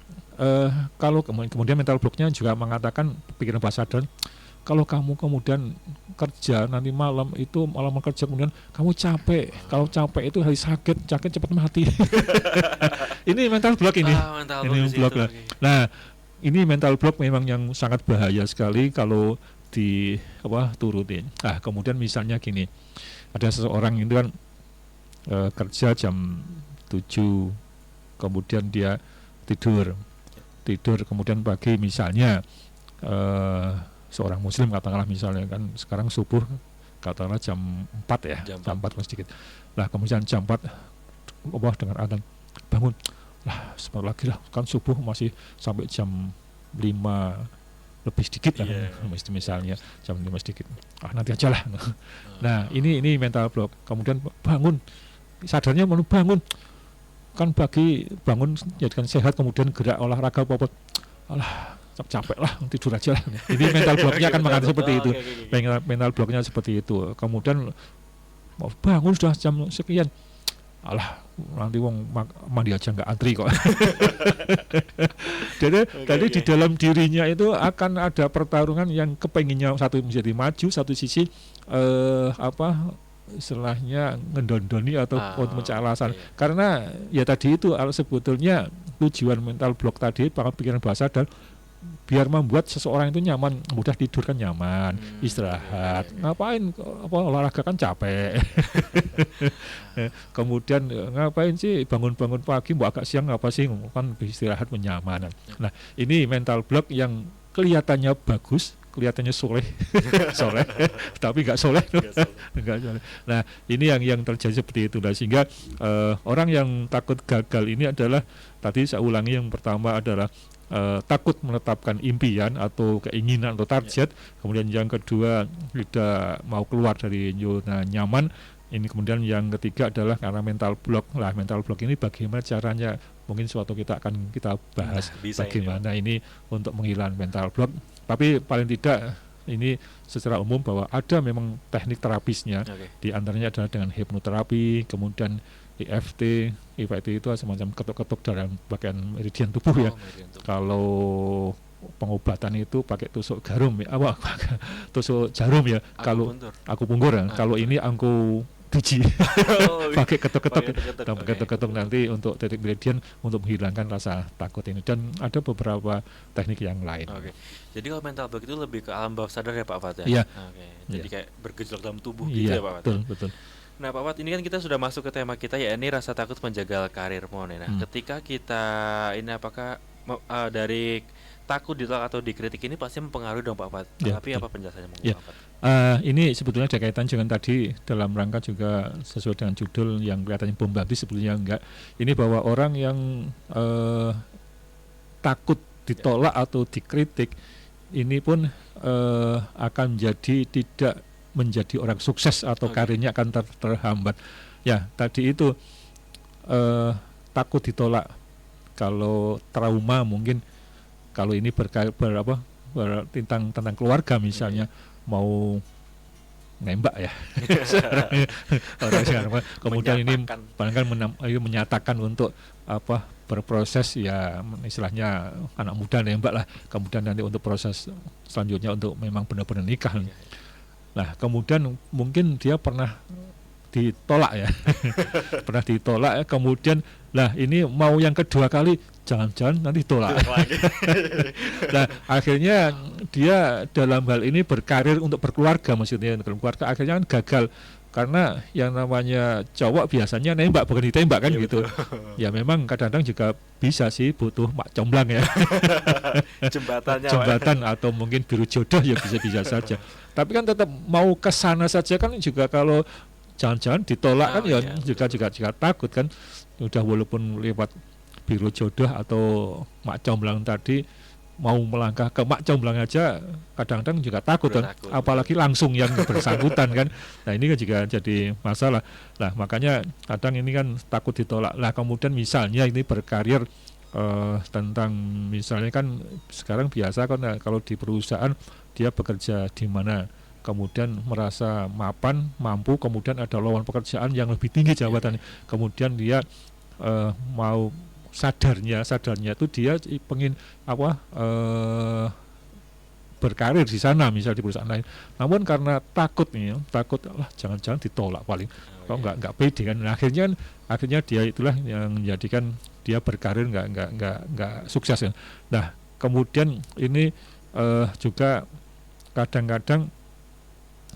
kalau kemudian mental blocknya juga mengatakan, pikiran bawah sadar, kalau kamu kemudian kerja nanti malam kerja kemudian kamu capek, kalau capek itu hari sakit cepat mati. Ini mental block ini. Ini block lah. Nah, ini mental block memang yang sangat bahaya sekali kalau turutin. Nah, kemudian misalnya gini, ada seseorang itu kan kerja jam 7, kemudian dia tidur kemudian pagi misalnya seorang muslim katakanlah misalnya kan sekarang subuh katakanlah jam 4 ya, jam 4 sedikit. Lah kemudian jam 4 dengar adzan, bangun lah sebentar lagi lah, kan subuh masih sampai jam 5 lebih sedikit lah, misalnya jam 5 sedikit, nanti aja lah. Nah, ini mental block. Kemudian bangun, sadarnya bangun kan bangun jadikan sehat, kemudian gerak olahraga alah capek lah tidur aja lah. Ini mental blocknya akan mengatakan seperti itu. Mental blocknya seperti itu. Kemudian mau bangun sudah jam sekian, alah nanti wong mandi aja nggak antri kok. Jadi di dalam dirinya itu akan ada pertarungan yang kepenginnya satu menjadi maju, satu sisi istilahnya ngedondoni atau mencari alasan. Karena ya tadi itu sebetulnya tujuan mental block tadi pikiran bahasa dan biar membuat seseorang itu nyaman, mudah tidur kan nyaman, istirahat, ngapain olahraga kan capek. Kemudian ngapain sih bangun-bangun pagi, mau agak siang apa sih, kan istirahat menyaman. Nah ini mental block yang kelihatannya bagus, kelihatannya soleh, tapi nggak soleh. Nah ini yang terjadi seperti itu. Nah, sehingga orang yang takut gagal ini adalah tadi saya ulangi, yang pertama adalah takut menetapkan impian atau keinginan atau target, kemudian yang kedua tidak mau keluar dari zona nyaman. Ini kemudian yang ketiga adalah karena mental block. Lah mental block ini bagaimana caranya? Mungkin suatu kita bahas bagaimana ini untuk menghilangkan mental block. Tapi paling tidak ini secara umum bahwa ada memang teknik terapisnya. Di antaranya adalah dengan hipnoterapi, kemudian EFT itu semacam ketuk-ketuk dalam bagian meridian tubuh ya. Kalau pengobatan itu pakai tusuk jarum ya, tusuk jarum ya. Kalau akupunktur ya. Kalau ini angku biji, pakai ketuk-ketuk nanti untuk titik meridian untuk menghilangkan rasa takut ini. Dan ada beberapa teknik yang lain. Jadi kalau mental block itu lebih ke alam bawah sadar ya Pak Fat ya? Iya. Jadi kayak bergejolak dalam tubuh gitu ya Pak Fat? Betul. Nah Pak Fat, ini kan kita sudah masuk ke tema kita ya, ini rasa takut menjaga karirmu nih. Nah ketika kita ini apakah dari takut ditolak atau dikritik ini pasti mempengaruhi dong Pak Fat. Tapi apa penjelasannya mungkin Pak Fat? Ini sebetulnya ada kaitan dengan tadi dalam rangka juga sesuai dengan judul yang kelihatannya bombastis, sebetulnya enggak. Ini bahwa orang yang takut ditolak atau dikritik ini pun akan tidak menjadi orang sukses atau karirnya akan terhambat. Ya, tadi itu takut ditolak. Kalau trauma mungkin, kalau ini tentang keluarga misalnya, mau nembak ya. Orang sekarang kemudian ini menyatakan untuk berproses ya, istilahnya anak muda nembak lah. Kemudian nanti untuk proses selanjutnya untuk memang benar-benar nikah. Nah, kemudian mungkin dia pernah ditolak ya. Pernah ditolak ya, kemudian lah ini mau yang kedua kali, jangan-jangan nanti ditolak. Nah, akhirnya dia dalam hal ini berkarir untuk berkeluarga, maksudnya dalam keluarga, akhirnya kan gagal. Karena yang namanya cowok biasanya nembak bukan ditembak kan gitu. Ya memang kadang-kadang juga bisa sih butuh mak comblang ya. Jembatan atau mungkin biru jodoh ya bisa saja. Tapi kan tetap mau ke sana saja kan juga, kalau jangan-jangan ditolak kan ya juga takut kan. Udah walaupun lewat biru jodoh atau mak comblang tadi, mau melangkah ke mak comblang aja kadang-kadang juga takut kan, apalagi langsung yang bersangkutan kan. Nah ini kan juga jadi masalah. Nah makanya kadang ini kan takut ditolak. Nah kemudian misalnya ini berkarir tentang, misalnya kan sekarang biasa kan kalau di perusahaan dia bekerja di mana, kemudian merasa mapan, mampu, kemudian ada lowongan pekerjaan yang lebih tinggi jabatannya, kemudian dia mau sadarnya itu dia pengen berkarir di sana, misal di perusahaan lain. Namun karena takut lah jangan-jangan ditolak paling, kalau nggak pede kan. Akhirnya dia itulah yang menjadikan dia berkarir nggak sukses kan. Nah kemudian ini juga kadang-kadang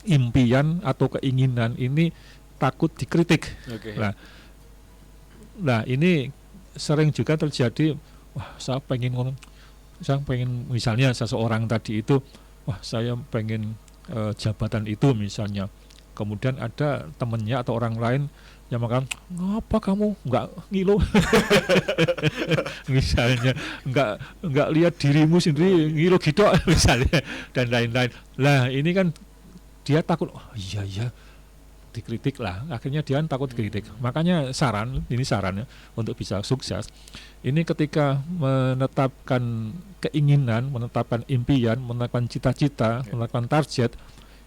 impian atau keinginan ini takut dikritik. Nah ini sering juga terjadi, saya pengen misalnya seseorang tadi itu, saya pengen jabatan itu misalnya, kemudian ada temennya atau orang lain yang mengatakan, ngapa kamu nggak ngilu? Misalnya nggak lihat dirimu sendiri ngilu gitu misalnya, dan lain-lain. Lah ini kan dia takut, iya dikritik lah, akhirnya dia takut dikritik. Makanya ini saran ya, untuk bisa sukses, ini ketika menetapkan keinginan, menetapkan impian, menetapkan cita-cita, menetapkan target,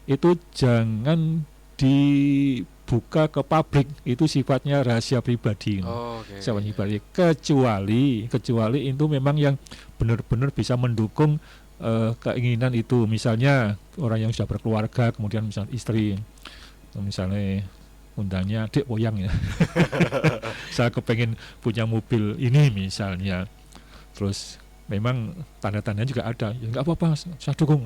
itu jangan dibuka ke publik, itu sifatnya rahasia pribadi. Sifatnya pribadi, kecuali itu memang yang benar-benar bisa mendukung keinginan itu. Misalnya orang yang sudah berkeluarga, kemudian misalnya istri, misalnya undangnya dek poyang ya, saya kepengen punya mobil ini misalnya, terus memang tanda-tandanya juga ada, ya nggak apa-apa, saya dukung,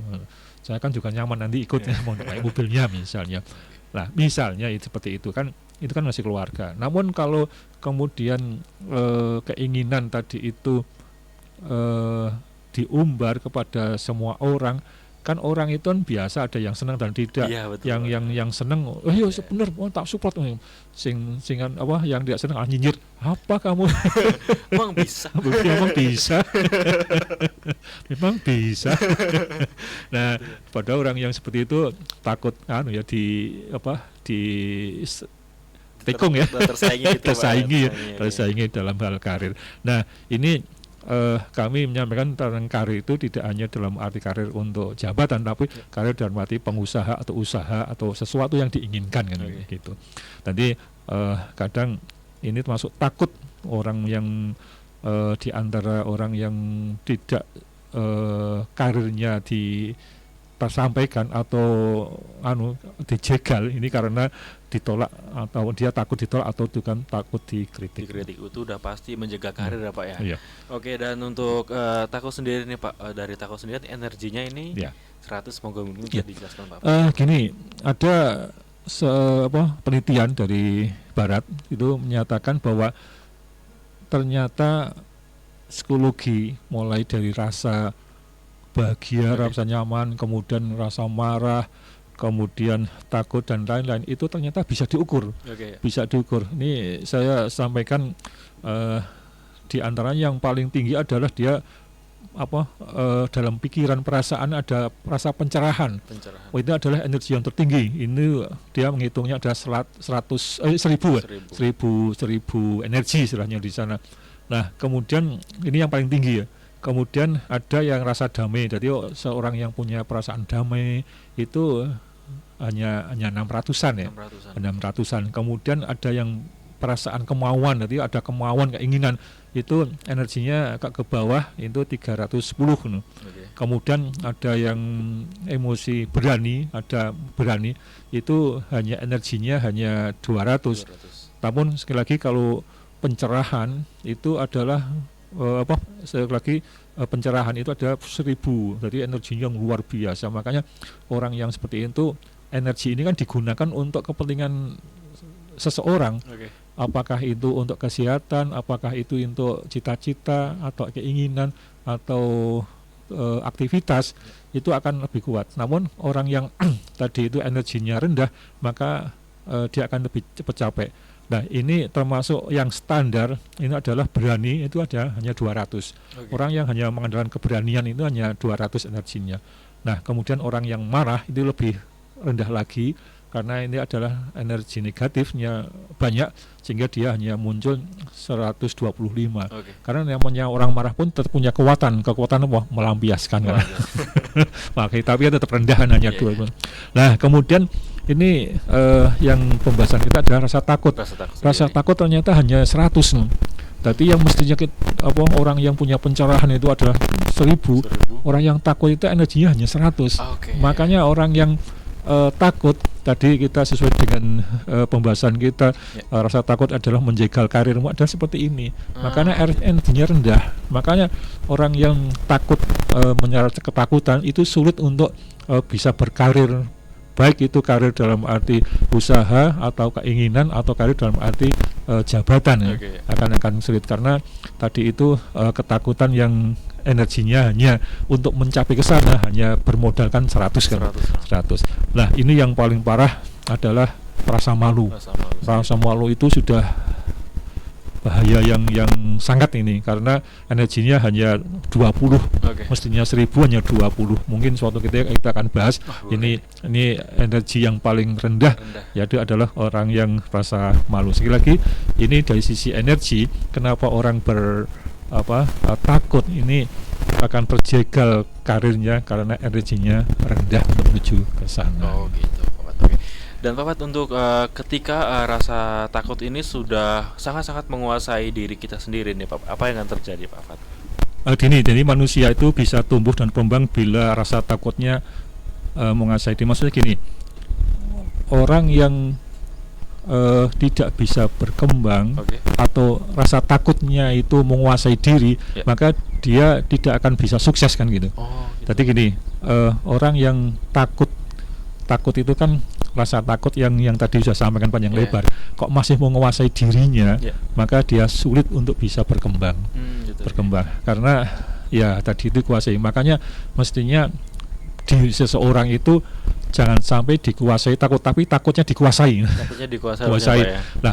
saya kan juga nyaman nanti ikut mau naik mobilnya misalnya. Nah misalnya seperti itu kan masih keluarga. Namun kalau kemudian keinginan tadi itu diumbar kepada semua orang, kan orang itu kan biasa, ada yang senang dan tidak. Yang senang, ya benar, tak support. Singan apa yang tidak senang nyinyir, apa kamu? Memang bisa. Memang bisa. Memang bisa. Nah, pada orang yang seperti itu takut tekung ya, tersaingi dalam hal karir. Nah, ini kami menyampaikan tentang karir itu tidak hanya dalam arti karir untuk jabatan, tapi karir dalam arti pengusaha atau usaha atau sesuatu yang diinginkan kan gitu. Nanti kadang ini termasuk takut orang yang di antara orang yang tidak karirnya tersampaikan atau dijegal ini karena ditolak, atau dia takut ditolak, atau itu kan takut dikritik itu udah pasti menjaga karir ya Pak ya. Iya. Oke, dan untuk Tako sendiri nih Pak, dari Tako sendiri energinya ini 100, semoga mungkin bisa dijelaskan Pak. Gini, ada penelitian dari Barat itu menyatakan bahwa ternyata psikologi mulai dari rasa bahagia, rasa nyaman, kemudian rasa marah, kemudian takut dan lain-lain, itu ternyata bisa diukur. Bisa diukur. Ini saya sampaikan di antaranya yang paling tinggi adalah dia dalam pikiran, perasaan ada rasa pencerahan. Itu adalah energi yang tertinggi. Ini dia menghitungnya ada 1000 energi istilahnya di sana. Nah, kemudian ini yang paling tinggi ya. Kemudian ada yang rasa damai. Jadi seorang yang punya perasaan damai itu hanya 600-an ya. 600-an. Kemudian ada yang perasaan kemauan, jadi ada kemauan, keinginan, itu energinya agak ke bawah, itu 310. Kemudian ada yang emosi berani, itu hanya energinya hanya 200. Namun sekali lagi kalau pencerahan itu adalah pencerahan itu ada 1000, jadi energinya yang luar biasa. Makanya orang yang seperti itu, energi ini kan digunakan untuk kepentingan seseorang. Apakah itu untuk kesehatan, apakah itu untuk cita-cita atau keinginan atau aktivitas, itu akan lebih kuat. Namun orang yang tadi itu energinya rendah, maka dia akan lebih cepat capek. Nah, ini termasuk yang standar, ini adalah berani, itu ada hanya 200. Orang yang hanya mengandalkan keberanian itu hanya 200 energinya. Nah, kemudian orang yang marah itu lebih rendah lagi, karena ini adalah energi negatifnya banyak, sehingga dia hanya muncul 125. Karena namanya orang marah pun tetap punya kekuatan melampiaskan. Tapi tetap rendah hanya 2. Nah, kemudian ini yang pembahasan kita adalah rasa takut. Rasa takut ternyata hanya 100. Tadi yang mestinya orang yang punya pencerahan itu adalah 1000. Orang yang takut itu energinya hanya 100. Makanya orang yang takut, tadi kita sesuai dengan pembahasan kita, rasa takut adalah menjegal karirmu, adalah seperti ini. Makanya energinya rendah. Makanya orang yang takut, menyerap ketakutan, itu sulit untuk bisa berkarir, baik itu karir dalam arti usaha atau keinginan, atau karir dalam arti jabatan. Akan sulit, karena tadi itu ketakutan yang energinya hanya untuk mencapai ke sana hanya bermodalkan 100. Nah, ini yang paling parah adalah rasa malu. Rasa malu itu sudah bahaya yang sangat ini, karena energinya hanya 20, mestinya 1000 hanya 20. Mungkin suatu ketika kita akan bahas ini energi yang paling rendah, yaitu adalah orang yang rasa malu. Sekali lagi, ini dari sisi energi, kenapa orang takut ini akan terjegal karirnya karena energinya rendah menuju ke sana. Oh gitu, Pak. Oke. Dan Pak, untuk ketika rasa takut ini sudah sangat-sangat menguasai diri kita sendiri nih Pak, apa yang akan terjadi Pak? Jadi manusia itu bisa tumbuh dan berkembang bila rasa takutnya menguasai diri. Maksudnya gini, orang yang tidak bisa berkembang atau rasa takutnya itu menguasai diri, maka dia tidak akan bisa sukses kan gitu. Jadi gini, orang yang takut itu kan rasa takut yang tadi sudah sampaikan panjang lebar, kok masih menguasai dirinya, maka dia sulit untuk bisa berkembang. Karena ya tadi itu kuasai. Makanya mestinya di seseorang itu jangan sampai dikuasai takut, tapi takutnya dikuasai. Nah,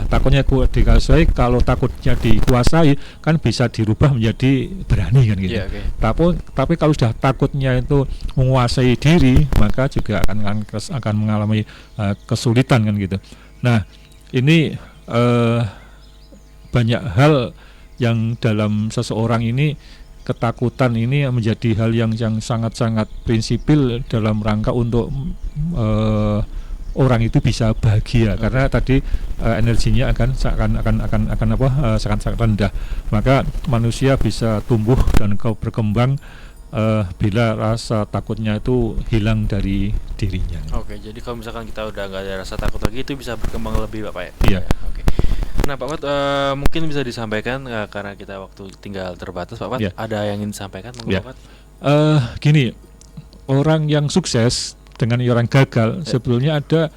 takutnya dikuasai, kalau takutnya dikuasai kan bisa dirubah menjadi berani kan gitu. Tapi kalau sudah takutnya itu menguasai diri, maka juga akan mengalami kesulitan kan gitu. Nah, ini banyak hal yang dalam seseorang ini, ketakutan ini menjadi hal yang sangat-sangat prinsipil dalam rangka untuk orang itu bisa bahagia, karena tadi energinya akan sangat rendah. Maka manusia bisa tumbuh dan berkembang bila rasa takutnya itu hilang dari dirinya. Jadi kalau misalkan kita udah nggak ada rasa takut lagi, itu bisa berkembang lebih Pak ya? Iya. Nah Pak Pat, mungkin bisa disampaikan karena kita waktu tinggal terbatas Pak Pat, ada yang ingin disampaikan Pak Pat? Gini, orang yang sukses dengan orang gagal sebetulnya ada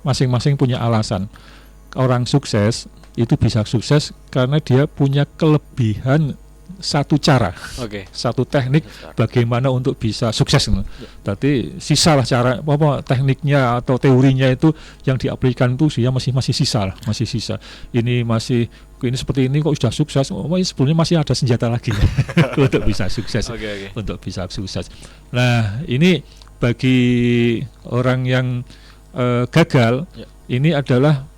masing-masing punya alasan. Orang sukses itu bisa sukses karena dia punya kelebihan satu cara, satu teknik bagaimana untuk bisa sukses. Tapi sisalah cara tekniknya atau teorinya itu yang diaplikasikan itu dia masih sisa. Ini seperti ini kok sudah sukses. Sebelumnya masih ada senjata lagi untuk bisa sukses. Untuk bisa sukses. Nah, ini bagi orang yang gagal, ini adalah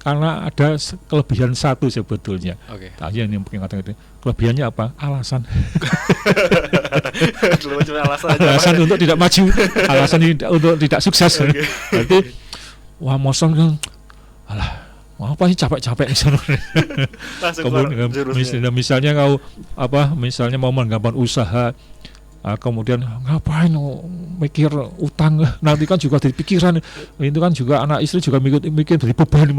karena ada kelebihan satu sebetulnya. Tadi yang mungkin kata kelebihannya apa? Alasan. Alasan untuk tidak maju, alasan untuk tidak sukses. Berarti mosong kan, apa sih capek-capek misalnya kau misalnya mau mengembangkan usaha, kemudian ngapain mikir utang, nanti kan juga dari pikiran itu kan juga anak istri juga mikir dari beban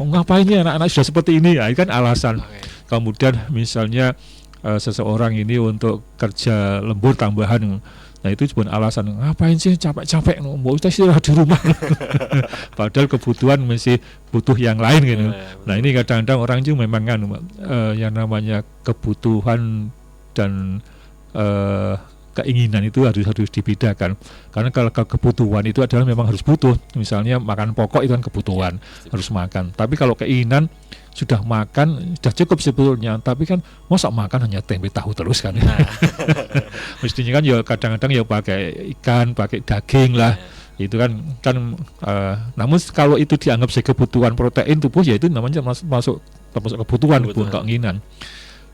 ngapain ya anak-anak sudah seperti ini, ya kan alasan. Kemudian misalnya seseorang ini untuk kerja lembur tambahan, nah itu cuma alasan, ngapain sih capek-capek, mau istirahat di rumah. Padahal kebutuhan masih butuh yang lain gitu. Nah ini kadang-kadang orang itu memang kan yang namanya kebutuhan dan keinginan itu harus dibedakan, karena kalau kebutuhan itu adalah memang harus butuh, misalnya makan pokok itu kan kebutuhan, harus makan. Tapi kalau keinginan sudah makan sudah cukup sebetulnya, tapi kan masa makan hanya tempe tahu terus kan. Mestinya kan ya kadang-kadang ya pakai ikan, pakai daging lah. Itu kan namun kalau itu dianggap sebagai kebutuhan protein tubuh, ya itu namanya masuk kebutuhan, bukan keinginan.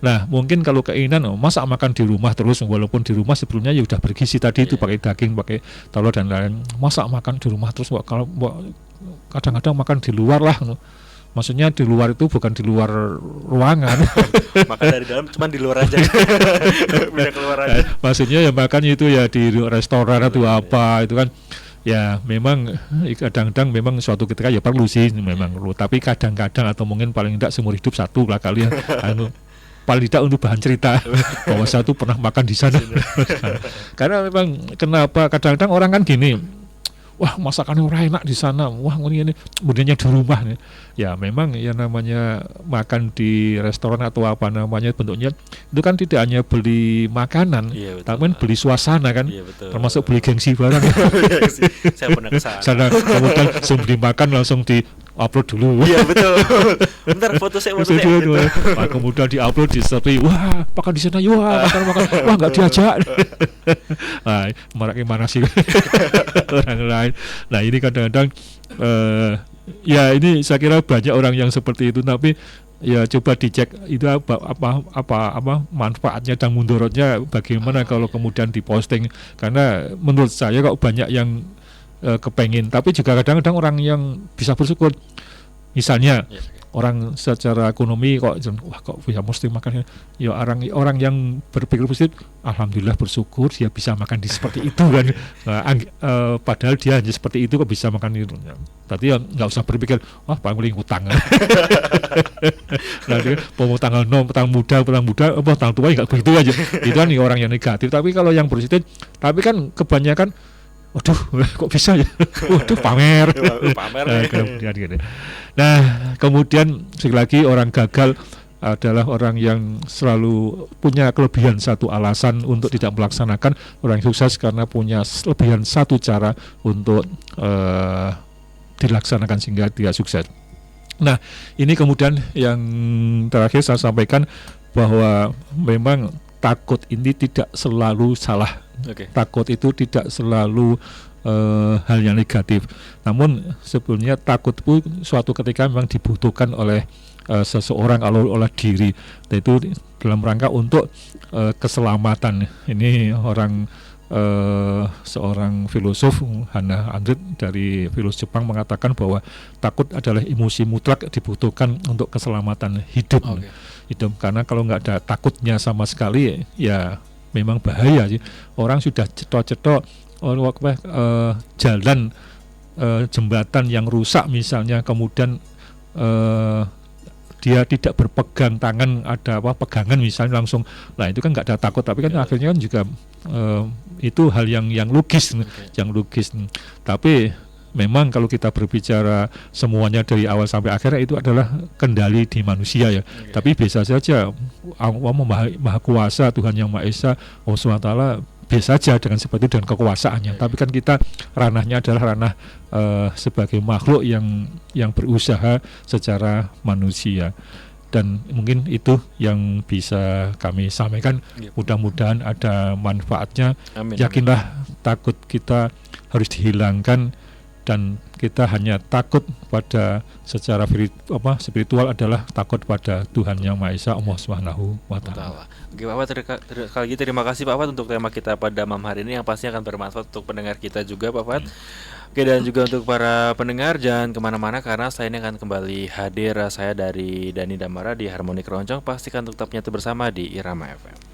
Nah, mungkin kalau keinginan masa makan di rumah terus, walaupun di rumah sebelumnya ya udah bergizi tadi itu pakai daging, pakai telur dan lain-lain. Masa makan di rumah terus, kalau kadang-kadang makan di luar lah. Maksudnya di luar itu bukan di luar ruangan. Makan dari dalam, cuman di luar aja. Bisa keluar aja. Maksudnya ya makan itu ya di restoran atau apa itu kan. Ya memang kadang-kadang memang suatu ketika ya perlu sih, memang perlu. Tapi kadang-kadang atau mungkin paling tidak seumur hidup satu lah kali ya. Paling tidak untuk bahan cerita bahwa saya tuh pernah makan di sana. Karena memang kenapa kadang-kadang orang kan gini, wah masakannya orang enak di sana, wah ini kemudiannya di rumah nih. Ya memang yang namanya makan di restoran atau apa namanya bentuknya itu kan tidak hanya beli makanan, tapi beli suasana kan, termasuk beli gengsi barang. Saya pernah kesana. Kemudian langsung beli makan langsung di upload dulu. Iya betul. Bentar foto saya gitu. Nah, kemudian diupload di story, wah makan di sana, wah makan, wah nggak diajak. Nah, gimana sih orang lain. Nah ini kadang-kadang ya ini saya kira banyak orang yang seperti itu, tapi ya coba dicek itu apa manfaatnya dan mundorotnya bagaimana kalau kemudian diposting, karena menurut saya kok banyak yang kepengen, tapi juga kadang-kadang orang yang bisa bersyukur, misalnya orang secara ekonomi kok wah kok bisa mesti makan, ya orang yang berpikir positif, alhamdulillah bersyukur dia bisa makan di seperti itu kan. Padahal dia hanya seperti itu kok bisa makan itu, berarti ya nggak usah berpikir wah paling hutang. Nanti mau tanggal 6, petang muda, petang tua nggak begitu aja. Itu kan orang yang negatif. Tapi kalau yang positif, tapi kan kebanyakan waduh kok bisa ya, waduh pamer. Nah kemudian sekali lagi orang gagal adalah orang yang selalu punya kelebihan satu alasan untuk tidak melaksanakan. Orang sukses karena punya kelebihan satu cara untuk dilaksanakan sehingga dia sukses. Nah ini kemudian yang terakhir saya sampaikan bahwa memang takut ini tidak selalu salah. Takut itu tidak selalu hal yang negatif. Namun sebenarnya takut pun suatu ketika memang dibutuhkan oleh seseorang oleh diri, yaitu dalam rangka untuk keselamatan. Ini seorang filosof Hannah Arendt dari filosof Jepang mengatakan bahwa takut adalah emosi mutlak dibutuhkan untuk keselamatan hidup. Karena kalau nggak ada takutnya sama sekali ya memang bahaya sih. Orang sudah cetok-cetok jalan jembatan yang rusak misalnya, kemudian dia tidak berpegang tangan, ada pegangan misalnya langsung, nah itu kan nggak ada takut, tapi kan akhirnya kan juga itu hal yang logis, yang logis. Tapi memang kalau kita berbicara semuanya dari awal sampai akhir itu adalah kendali di manusia ya. Tapi bisa saja Allah Maha Kuasa, Tuhan yang Maha Esa, Allah SWT biasa saja dengan seperti itu, dengan kekuasaannya. Tapi kan kita ranahnya adalah ranah sebagai makhluk yang berusaha secara manusia. Dan mungkin itu yang bisa kami sampaikan. Mudah-mudahan ada manfaatnya. Yakinlah takut kita harus dihilangkan, dan kita hanya takut pada secara spiritual adalah takut pada Tuhan yang Maha Esa, Allah Subhanahu wa Ta'ala. Oke Pak Wat, sekali lagi terima kasih Pak Wat untuk tema kita pada malam hari ini yang pastinya akan bermanfaat untuk pendengar kita juga Pak Wat. Oke, dan juga untuk para pendengar jangan kemana-mana karena saya ini akan kembali hadir, saya dari Dani Damara di Harmoni Keroncong. Pastikan untuk tetap nyatu bersama di Irama FM.